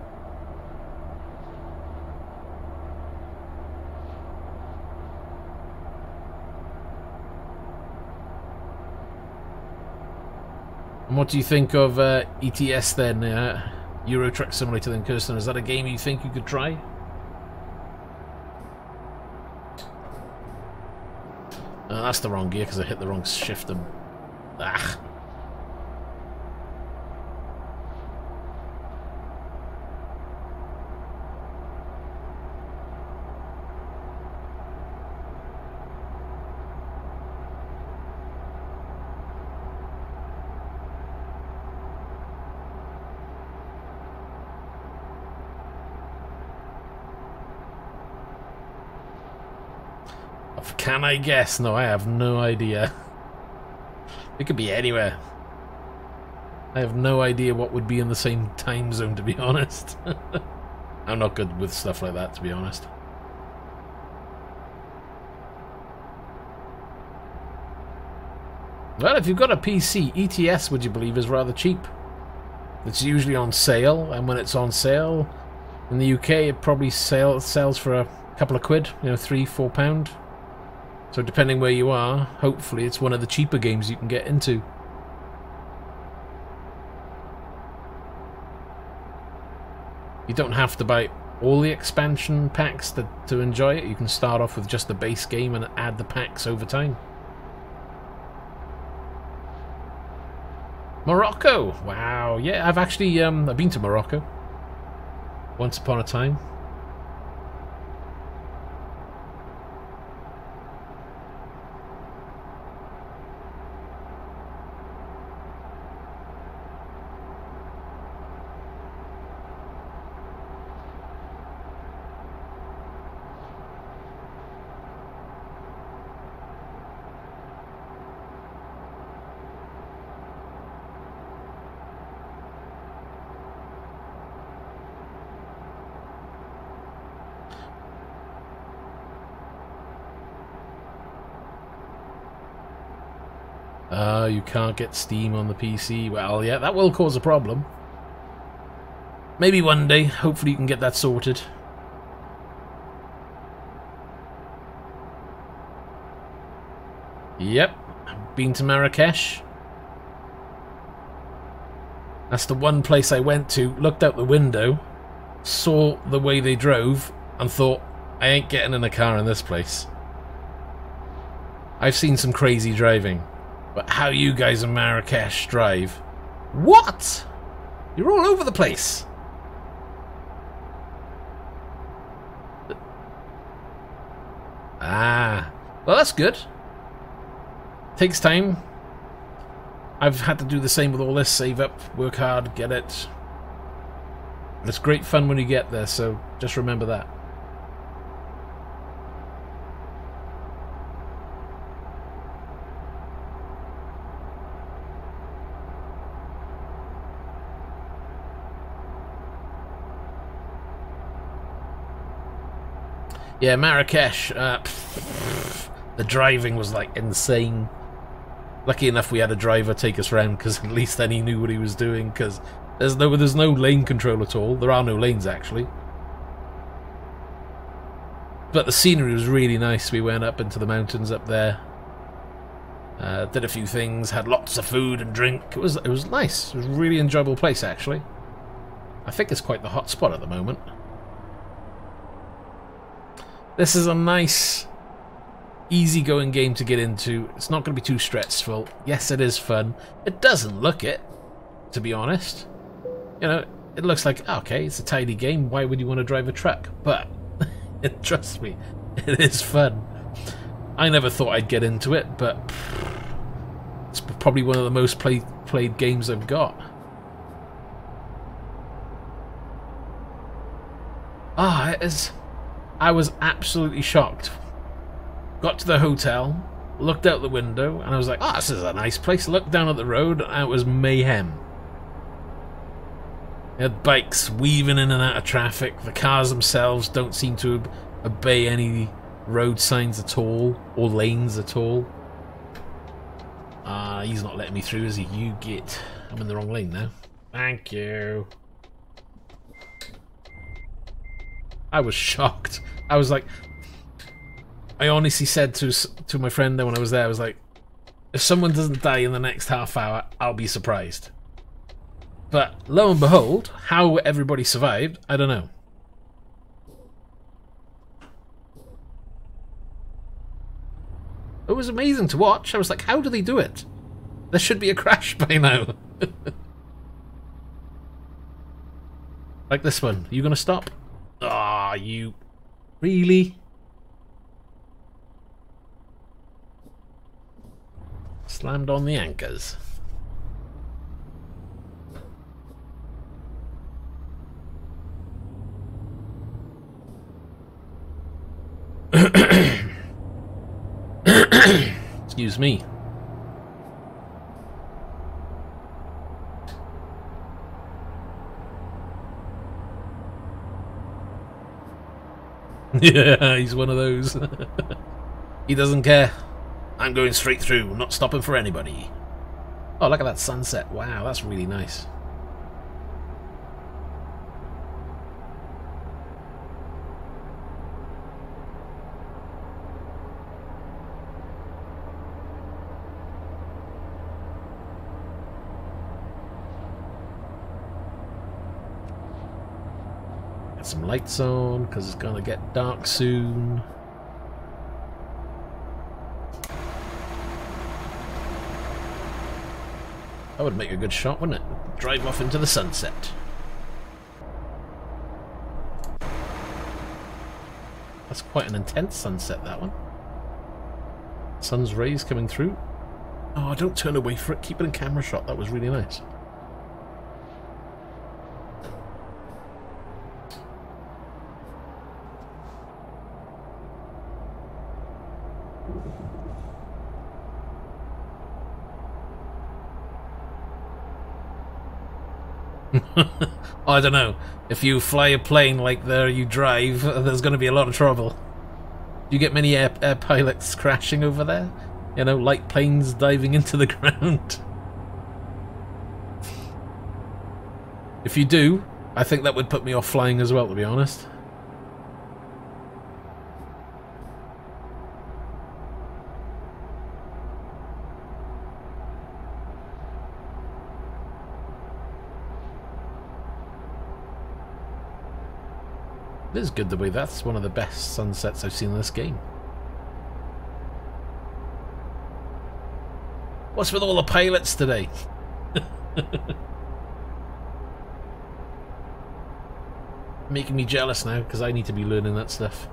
And what do you think of ETS then? Euro Truck Simulator then, Kirsten? Is that a game you think you could try? Oh, that's the wrong gear because I hit the wrong shift and... Ah. Can I guess? No, I have no idea. It could be anywhere. I have no idea what would be in the same time zone, to be honest. I'm not good with stuff like that, to be honest. Well, if you've got a PC, ETS, would you believe, is rather cheap. It's usually on sale, and when it's on sale, in the UK, it probably sells for a couple of quid, you know, £3–4. So depending where you are, hopefully it's one of the cheaper games you can get into. You don't have to buy all the expansion packs to enjoy it. You can start off with just the base game and add the packs over time. Morocco! Wow, yeah, I've actually I've been to Morocco once upon a time. You can't get Steam on the PC. Well, yeah, that will cause a problem. Maybe one day. Hopefully you can get that sorted. Yep. Been to Marrakesh. That's the one place I went to, looked out the window, saw the way they drove, and thought, I ain't getting in a car in this place. I've seen some crazy driving, but how you guys in Marrakesh drive? What? You're all over the place. Ah, well that's good. Takes time. I've had to do the same with all this, save up, work hard, get it. But it's great fun when you get there, so just remember that. Yeah, Marrakesh, the driving was like insane. Lucky enough we had a driver take us around, because at least then he knew what he was doing, because there's no lane control at all. There are no lanes actually. But the scenery was really nice. We went up into the mountains up there. Did a few things, had lots of food and drink. It was nice. It was a really enjoyable place actually. I think it's quite the hot spot at the moment. This is a nice, easy-going game to get into. It's not going to be too stressful. Yes, it is fun. It doesn't look it, to be honest. You know, it looks like, okay, it's a tidy game. Why would you want to drive a truck? But, trust me, it is fun. I never thought I'd get into it, but it's probably one of the most played games I've got. Ah, it is... I was absolutely shocked. Got to the hotel, looked out the window, and I was like, oh, this is a nice place. Looked down at the road, and it was mayhem. You had bikes weaving in and out of traffic. The cars themselves don't seem to obey any road signs at all, or lanes at all. He's not letting me through, is he? You get... I'm in the wrong lane now. Thank you. I was shocked. I was like... I honestly said to my friend when I was there, I was like, if someone doesn't die in the next half hour, I'll be surprised. But lo and behold, how everybody survived, I don't know. It was amazing to watch. I was like, how do they do it? There should be a crash by now. Like this one. Are you going to stop? Ah, you... Really? Slammed on the anchors. Excuse me. Yeah, he's one of those. He doesn't care. I'm going straight through, not stopping for anybody. Oh, look at that sunset. Wow, that's really nice. Got some lights on, because it's going to get dark soon. That would make a good shot, wouldn't it? Drive off into the sunset. That's quite an intense sunset, that one. Sun's rays coming through. Oh, don't turn away for it. Keep it in camera shot. That was really nice. I don't know. If you fly a plane like there you drive, there's going to be a lot of trouble. Do you get many air pilots crashing over there? You know, like planes diving into the ground. If you do, I think that would put me off flying as well, to be honest. It is good the way that's one of the best sunsets I've seen in this game. What's with all the pilots today? Making me jealous now, because I need to be learning that stuff.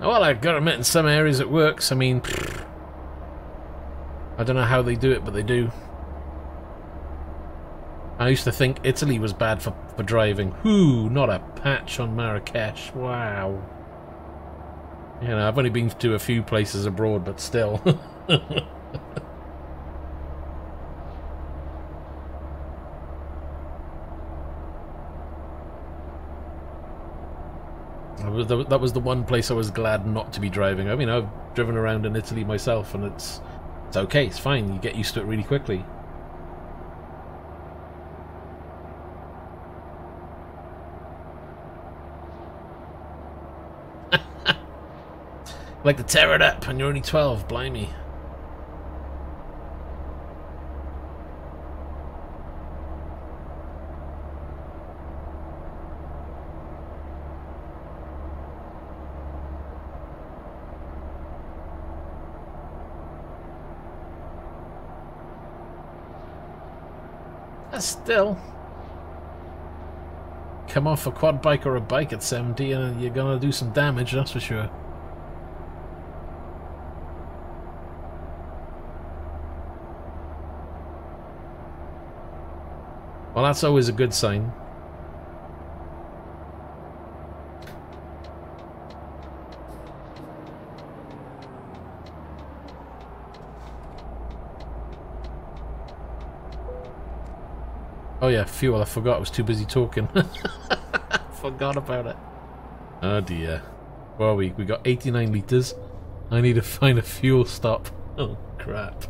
Well, I've got to admit, in some areas it works. I mean, I don't know how they do it, but they do. I used to think Italy was bad for driving. Whoo, not a patch on Marrakesh. Wow. You know, I've only been to a few places abroad, but still. That was the one place I was glad not to be driving. I mean, I've driven around in Italy myself, and it's okay, it's fine. You get used to it really quickly. Like to tear it up, and you're only 12, blimey. Still, come off a quad bike or a bike at 70 and you're gonna do some damage, that's for sure. Well, that's always a good sign. Oh yeah, fuel, I forgot, I was too busy talking. Forgot about it. Oh dear. Well, we got 89 litres. I need to find a fuel stop. Oh crap.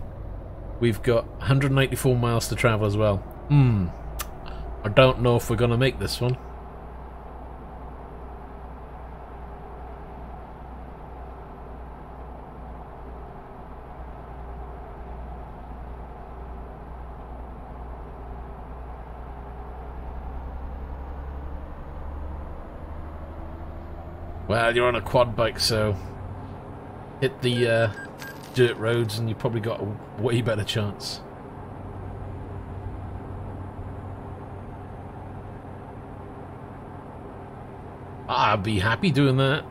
We've got 194 miles to travel as well. I don't know if we're going to make this one. Well, you're on a quad bike, so hit the dirt roads and you've probably got a way better chance. I'd be happy doing that.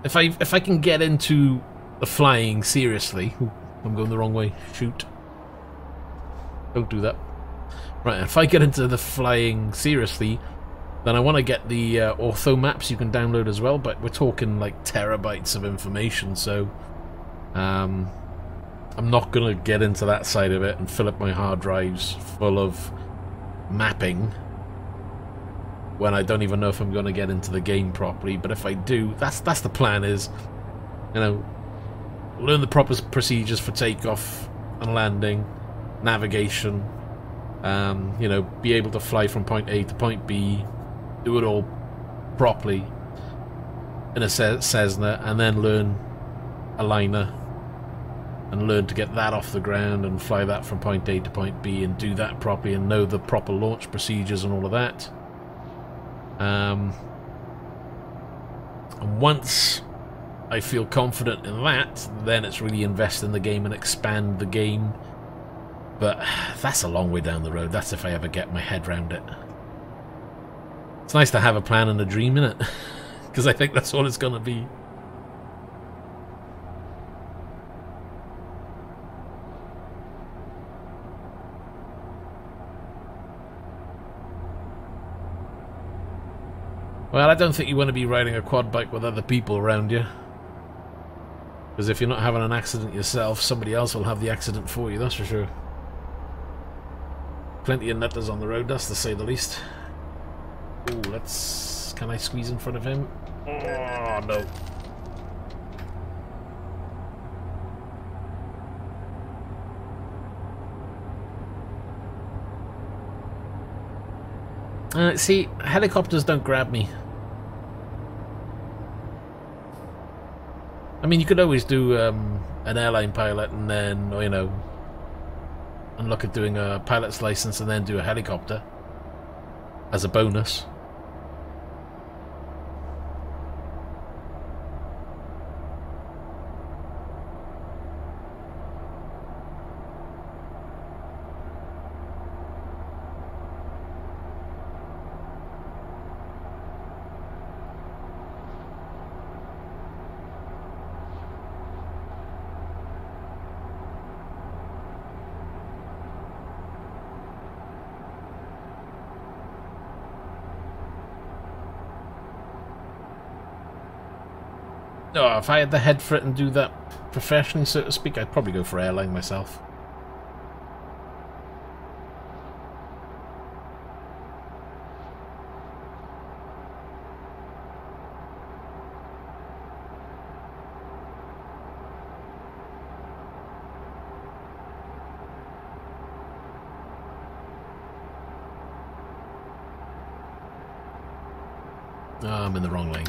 If I can get into the flying seriously. Ooh, I'm going the wrong way. Shoot. Don't do that. Right, if I get into the flying seriously, then I want to get the ortho maps you can download as well, but we're talking like terabytes of information, so I'm not going to get into that side of it and fill up my hard drives full of mapping when I don't even know if I'm going to get into the game properly. But if I do, that's the plan, is, you know, learn the proper procedures for takeoff and landing, navigation, you know, be able to fly from point A to point B, do it all properly in a Cessna, and then learn a liner and learn to get that off the ground and fly that from point A to point B and do that properly and know the proper launch procedures and all of that. And once I feel confident in that, then it's really invest in the game and expand the game. But that's a long way down the road. That's if I ever get my head around it. It's nice to have a plan and a dream in it, because I think that's all it's going to be. Well, I don't think you want to be riding a quad bike with other people around you. Because if you're not having an accident yourself, somebody else will have the accident for you, that's for sure. Plenty of nutters on the road, that's to say the least. Ooh, let's... Can I squeeze in front of him? Oh, no. See, helicopters don't grab me. I mean, you could always do an airline pilot and then, you know, and look at doing a pilot's license and then do a helicopter as a bonus. Oh, if I had the head for it and do that professionally, so to speak, I'd probably go for airline myself. Oh, I'm in the wrong lane.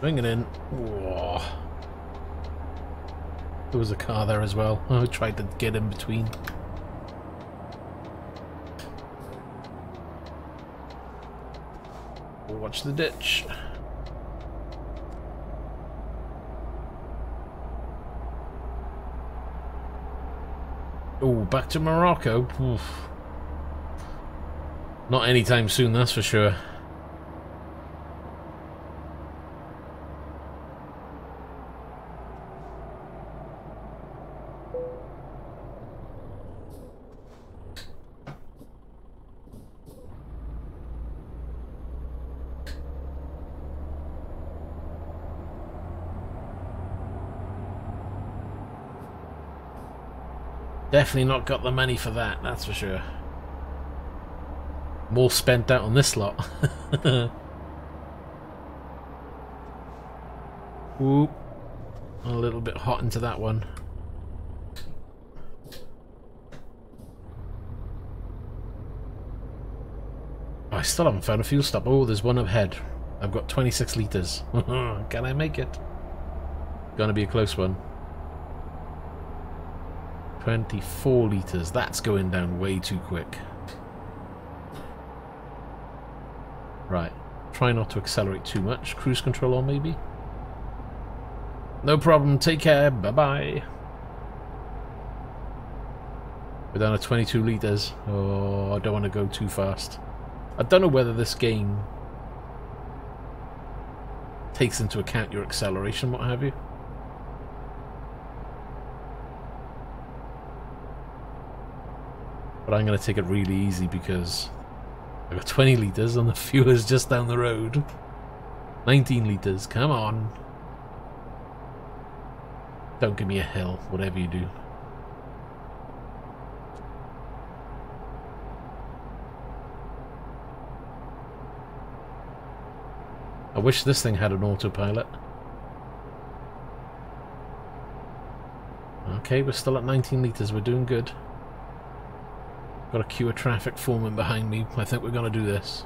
Bring it in. Whoa. There was a car there as well. I tried to get in between. Watch the ditch. Oh, back to Morocco. Oof. Not anytime soon, that's for sure. Definitely not got the money for that, that's for sure. More spent out on this lot. Whoop. A little bit hot into that one. Oh, I still haven't found a fuel stop. Oh, there's one up ahead. I've got 26 litres. Can I make it? Gonna be a close one. 24 litres. That's going down way too quick. Right. Try not to accelerate too much. Cruise control on, maybe? No problem. Take care. Bye-bye. We're down to 22 litres. Oh, I don't want to go too fast. I don't know whether this game takes into account your acceleration, what have you. But I'm going to take it really easy because I've got 20 litres and the fuel is just down the road. 19 litres, come on. Don't give me a hill, whatever you do. I wish this thing had an autopilot. Okay, we're still at 19 litres, we're doing good. Got a queue of traffic forming behind me. I think we're going to do this.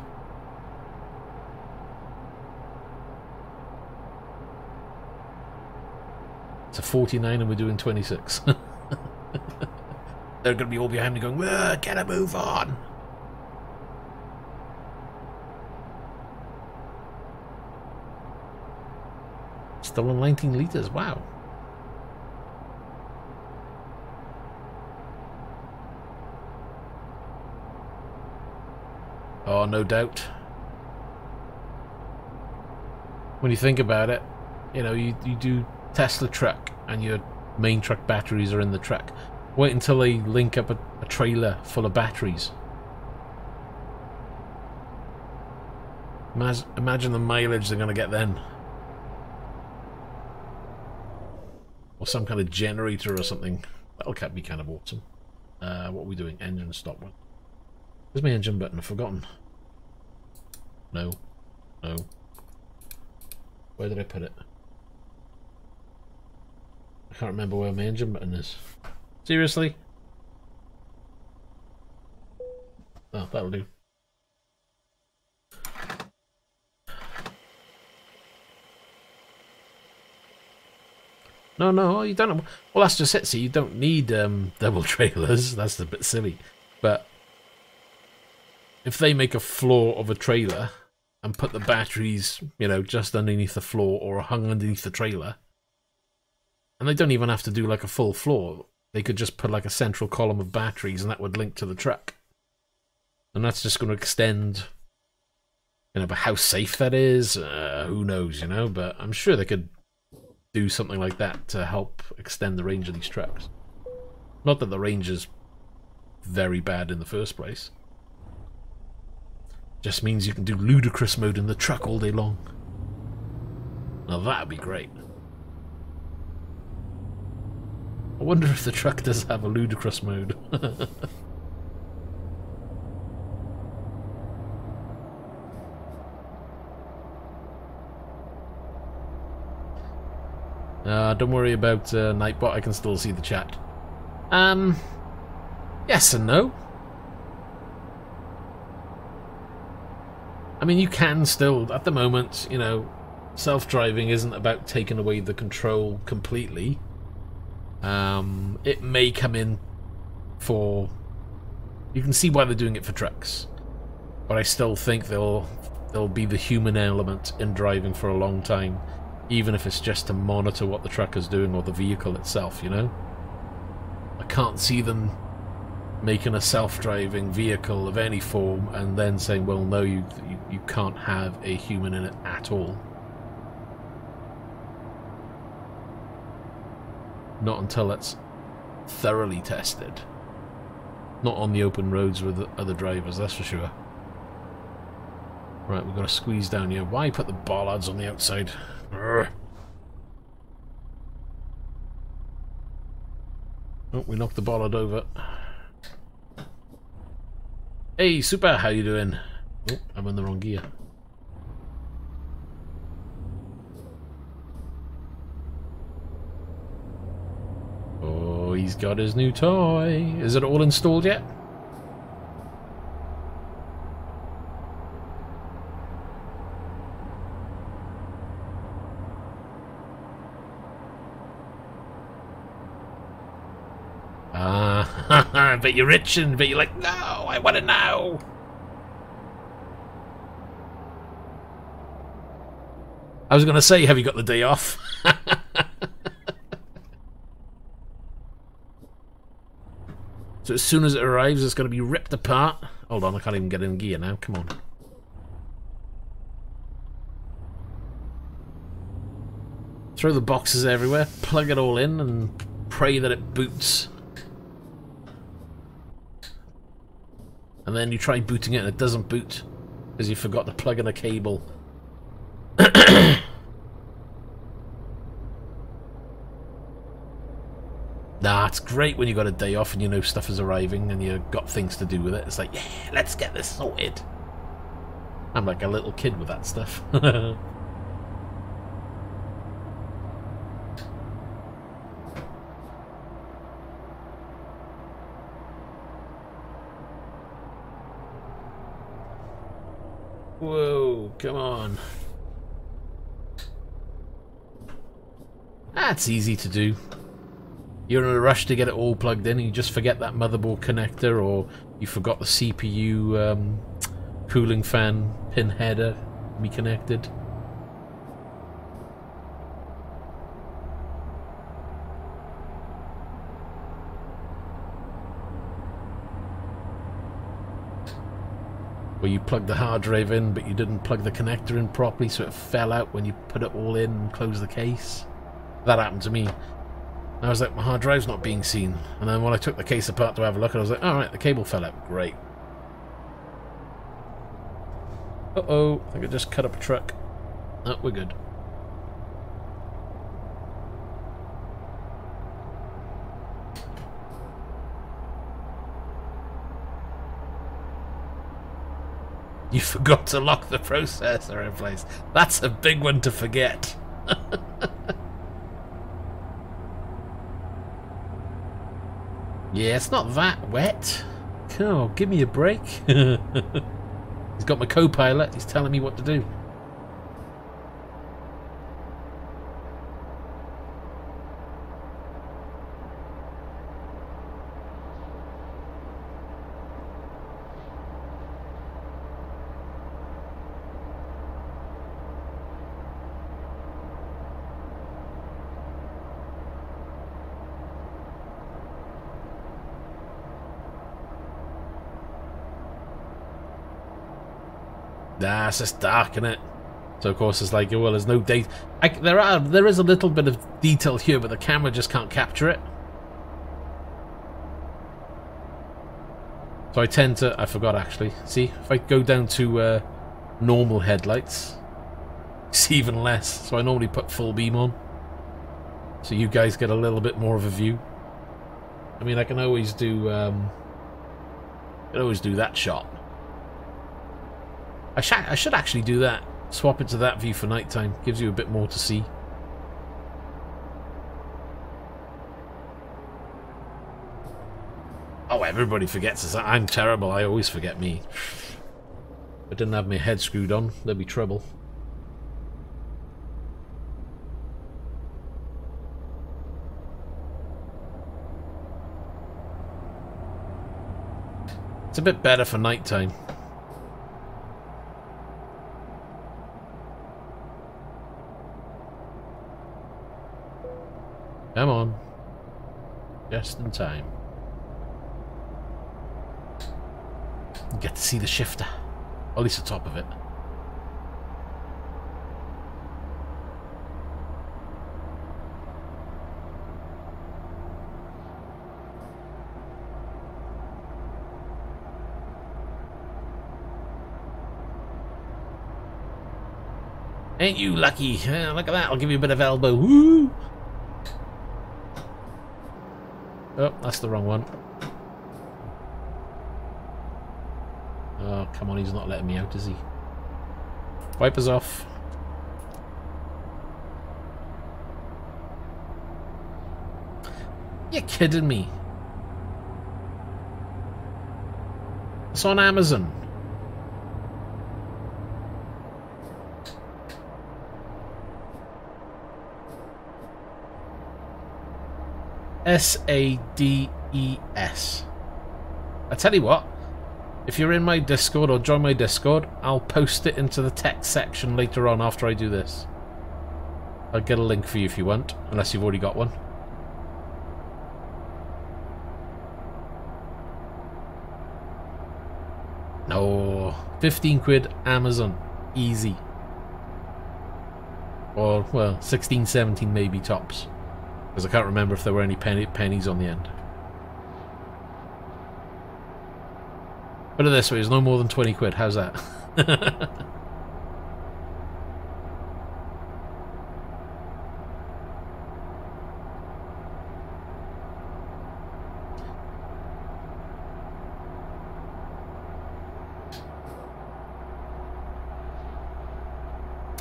It's a 49 and we're doing 26. They're going to be all behind me going, get a move on. Still on 19 litres, wow. Oh, no doubt. When you think about it, you know, you do Tesla truck and your main truck batteries are in the truck. Wait until they link up a trailer full of batteries. Imagine the mileage they're going to get then. Or some kind of generator or something. That'll be kind of awesome. What are we doing? Engine stop. Where's my engine button? I've forgotten. No. No. Where did I put it? I can't remember where my engine button is. Seriously? Oh, that'll do. No, you don't. Well, that's just it. See, you don't need double trailers. That's a bit silly. But if they make a floor of a trailer and put the batteries, you know, just underneath the floor or hung underneath the trailer, and they don't even have to do like a full floor. They could just put like a central column of batteries and that would link to the truck. And that's just going to extend, you know, but how safe that is, who knows, you know, but I'm sure they could do something like that to help extend the range of these trucks. Not that the range is very bad in the first place. Just means you can do ludicrous mode in the truck all day long. Now that'd be great. I wonder if the truck does have a ludicrous mode. Don't worry about Nightbot, I can still see the chat. Yes and no. I mean, you can still, at the moment, you know, self-driving isn't about taking away the control completely. It may come in for... You can see why they're doing it for trucks. But I still think there'll be the human element in driving for a long time. Even if it's just to monitor what the truck is doing or the vehicle itself, you know? I can't see them making a self-driving vehicle of any form and then saying, well, no, you can't have a human in it at all. Not until it's thoroughly tested. Not on the open roads with other drivers, that's for sure. Right, we've got to squeeze down here. Why put the bollards on the outside? Urgh. Oh, we knocked the bollard over. Hey, Super, how you doing? Oh, I'm in the wrong gear. Oh, he's got his new toy. Is it all installed yet? Ah, but you're itching, but you're like, no, I want it now. I was going to say, have you got the day off? So as soon as it arrives, it's going to be ripped apart. Hold on, I can't even get in gear now. Come on. Throw the boxes everywhere, plug it all in, and pray that it boots. And then you try booting it and it doesn't boot because you forgot to plug in a cable. Nah, it's great when you got a day off and you know stuff is arriving and you've got things to do with it. It's like, yeah, let's get this sorted. I'm like a little kid with that stuff. Whoa, come on. That's easy to do. You're in a rush to get it all plugged in and you just forget that motherboard connector, or you forgot the CPU cooling fan pin header to be connected. Where you plugged the hard drive in but you didn't plug the connector in properly, so it fell out when you put it all in and closed the case. That happened to me. I was like, my hard drive's not being seen. And then when I took the case apart to have a look, I was like, alright, the cable fell out. Great. Uh-oh, I think I just cut up a truck. Oh, we're good. You forgot to lock the processor in place. That's a big one to forget. Yeah, it's not that wet. Oh, give me a break. He's got my co-pilot. He's telling me what to do. Nah, it's just dark, innit? So of course it's like, well, there's no date. There is a little bit of detail here, but the camera just can't capture it. So I tend to, I forgot actually. See, if I go down to normal headlights, it's even less. So I normally put full beam on, so you guys get a little bit more of a view. I mean, I can always do that shot. I should actually do that. Swap it to that view for nighttime. Gives you a bit more to see. Oh, everybody forgets this. I'm terrible. I always forget me. If I didn't have my head screwed on, there'd be trouble. It's a bit better for nighttime. Come on. Just in time. You get to see the shifter. Or at least the top of it. Ain't you lucky? Look at that. I'll give you a bit of elbow. Woo! Oh, that's the wrong one. Oh, come on, he's not letting me out, is he? Wipers off. You're kidding me. It's on Amazon. SADES. I tell you what, if you're in my Discord or join my Discord, I'll post it into the text section later on after I do this. I'll get a link for you if you want, unless you've already got one. No, 15 quid Amazon, easy. Or, well, 16, 17 maybe tops. Because I can't remember if there were any pennies on the end. Put it this way, it's no more than 20 quid, how's that?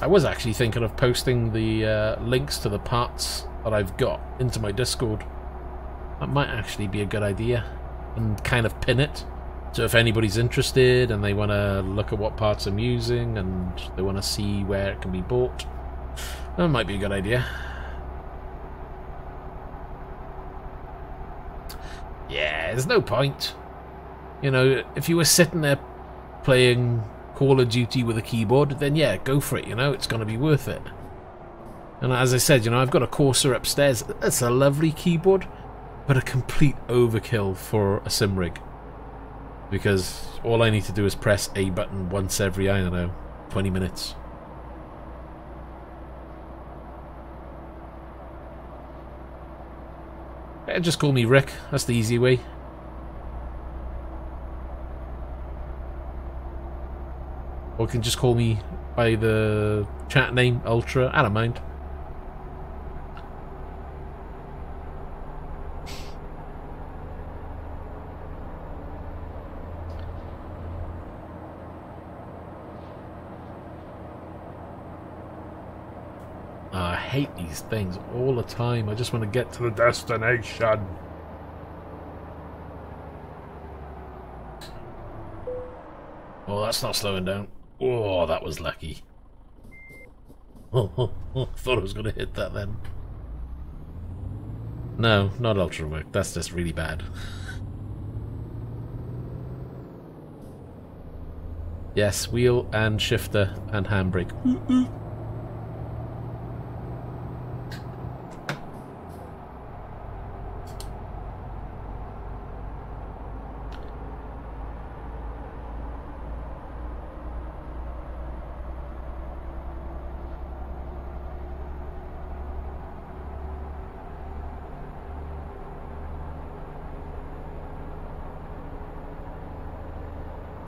I was actually thinking of posting the links to the parts that I've got into my Discord. That might actually be a good idea, and kind of pin it. So if anybody's interested and they want to look at what parts I'm using and they want to see where it can be bought, that might be a good idea. Yeah, there's no point. You know, if you were sitting there playing Call of Duty with a keyboard, then yeah, go for it, you know, it's going to be worth it. And as I said, you know, I've got a Corsair upstairs. It's a lovely keyboard, but a complete overkill for a sim rig. Because all I need to do is press A button once every, I don't know, 20 minutes. Just call me Rick, that's the easy way. Or you can just call me by the chat name, Ultra. I don't mind. I hate these things all the time. I just want to get to the destination. Oh, that's not slowing down. Oh, that was lucky. Oh, thought I was going to hit that then. No, not ultra work. That's just really bad. Yes, wheel and shifter and handbrake.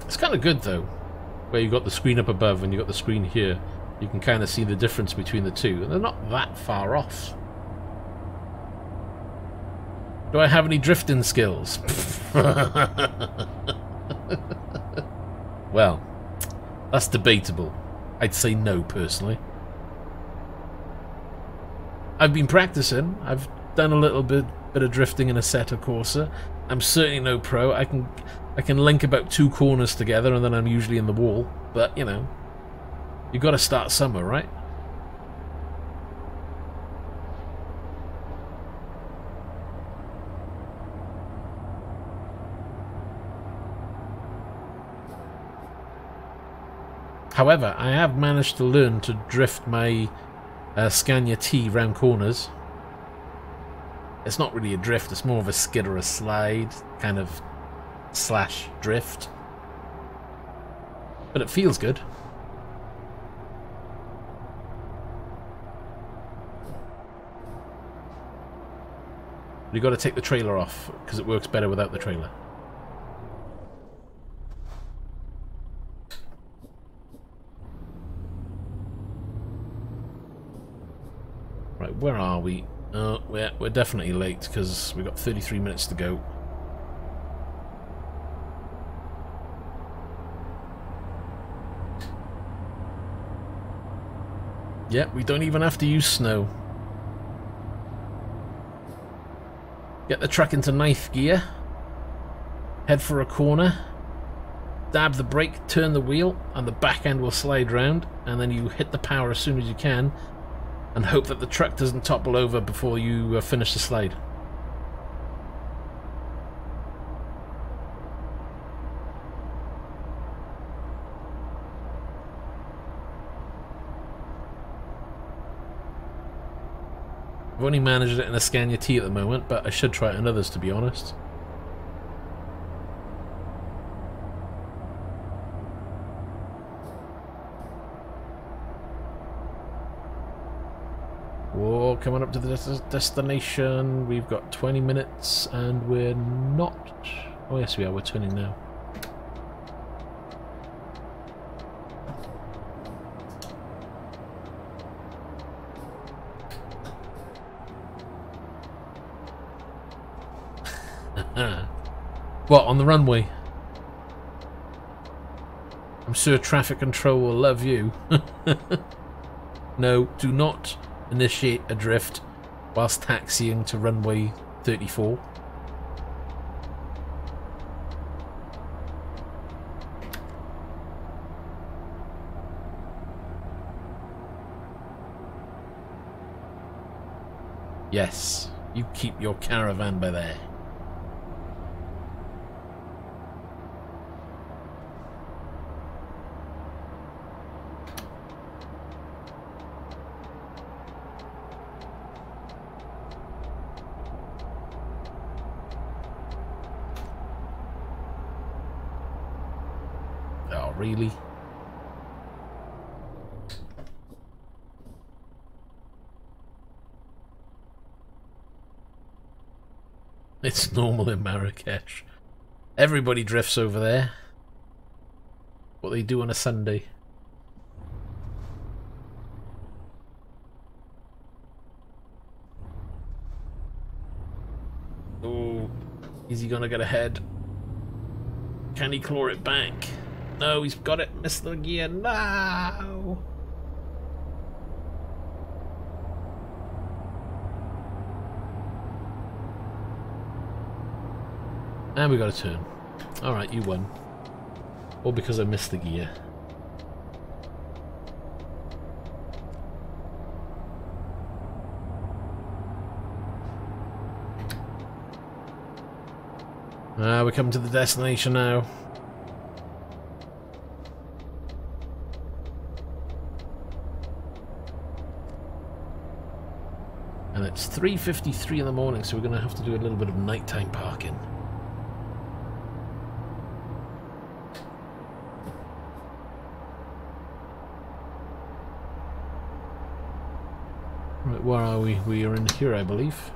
It's kind of good though, where you got the screen up above and you got the screen here. You can kind of see the difference between the two, and they're not that far off. Do I have any drifting skills? Well, that's debatable. I'd say no, personally. I've been practicing. I've done a little bit of drifting in Assetto Corsa. I'm certainly no pro. I can link about 2 corners together and then I'm usually in the wall. But, you know, you got to start somewhere, right? However, I have managed to learn to drift my Scania T round corners. It's not really a drift, it's more of a skid or a slide, kind of slash drift. But it feels good. But you got to take the trailer off because it works better without the trailer. Right, where are we? We're definitely late because we've got 33 minutes to go. Yeah, we don't even have to use snow. Get the truck into knife gear. Head for a corner. Dab the brake, turn the wheel, and the back end will slide round. And then you hit the power as soon as you can. And hope that the truck doesn't topple over before you finish the slide. I've only managed it in a Scania T at the moment, but I should try it in others, to be honest. Whoa, coming up to the destination. We've got 20 minutes and we're not... Oh yes we are, we're turning now. What, on the runway? I'm sure traffic control will love you. No, do not initiate a drift whilst taxiing to runway 34. Yes, you keep your caravan by there. Really? It's normal in Marrakesh. Everybody drifts over there. What they do on a Sunday. Is he gonna get ahead? Can he claw it back? No, he's got it. Missed the gear. No! And we got a turn. Alright, you won. All because I missed the gear. We're coming to the destination now. And it's 3:53 in the morning, so we're going to have to do a little bit of nighttime parking. Right, where are we? We are in here, I believe.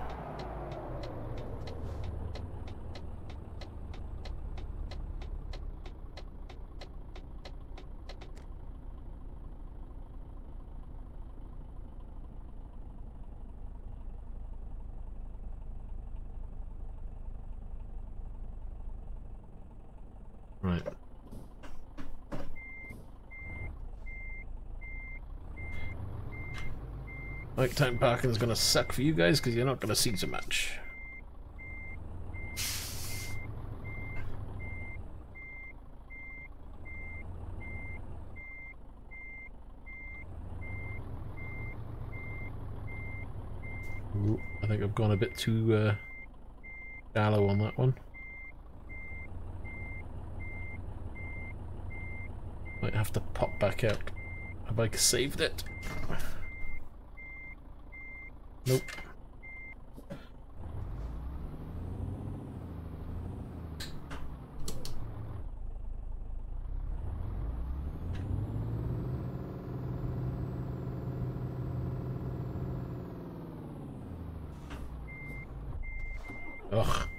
Right. Nighttime parking is going to suck for you guys because you're not going to see so much. Ooh, I think I've gone a bit too shallow on that one. Might have to pop back out. Have I saved it? Nope. Ugh.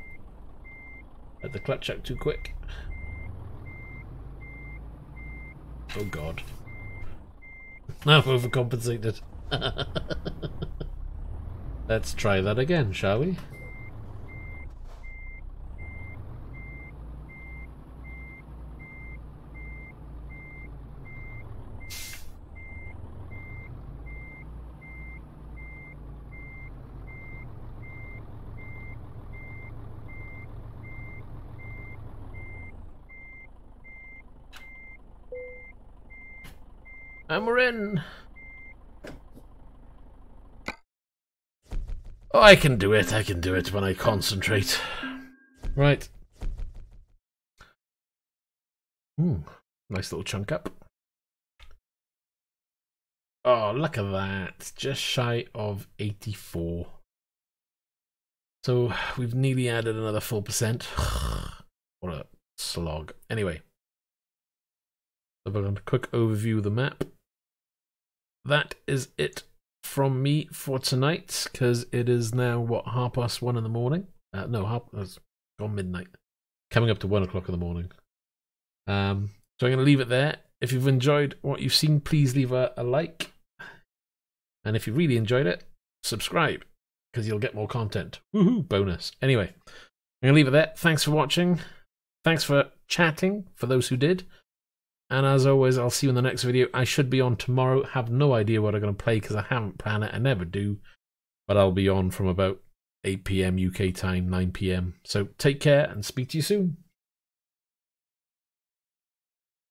Let the clutch out too quick. Oh god. Now I've overcompensated. Let's try that again, shall we? And we're in. Oh, I can do it when I concentrate. Right. Nice little chunk up. Oh, look at that. Just shy of 84. So we've nearly added another 4%. What a slog. Anyway. So we're going to quick overview of the map. That is it from me for tonight, because it is now, what, 1:30 in the morning? No, it's gone midnight. Coming up to 1 o'clock in the morning. So I'm going to leave it there. If you've enjoyed what you've seen, please leave a like. And if you really enjoyed it, subscribe, because you'll get more content. Woohoo, bonus. Anyway, I'm going to leave it there. Thanks for watching. Thanks for chatting, for those who did. And as always, I'll see you in the next video. I should be on tomorrow. Have no idea what I'm going to play because I haven't planned it. I never do. But I'll be on from about 8 PM UK time, 9 PM. So take care and speak to you soon.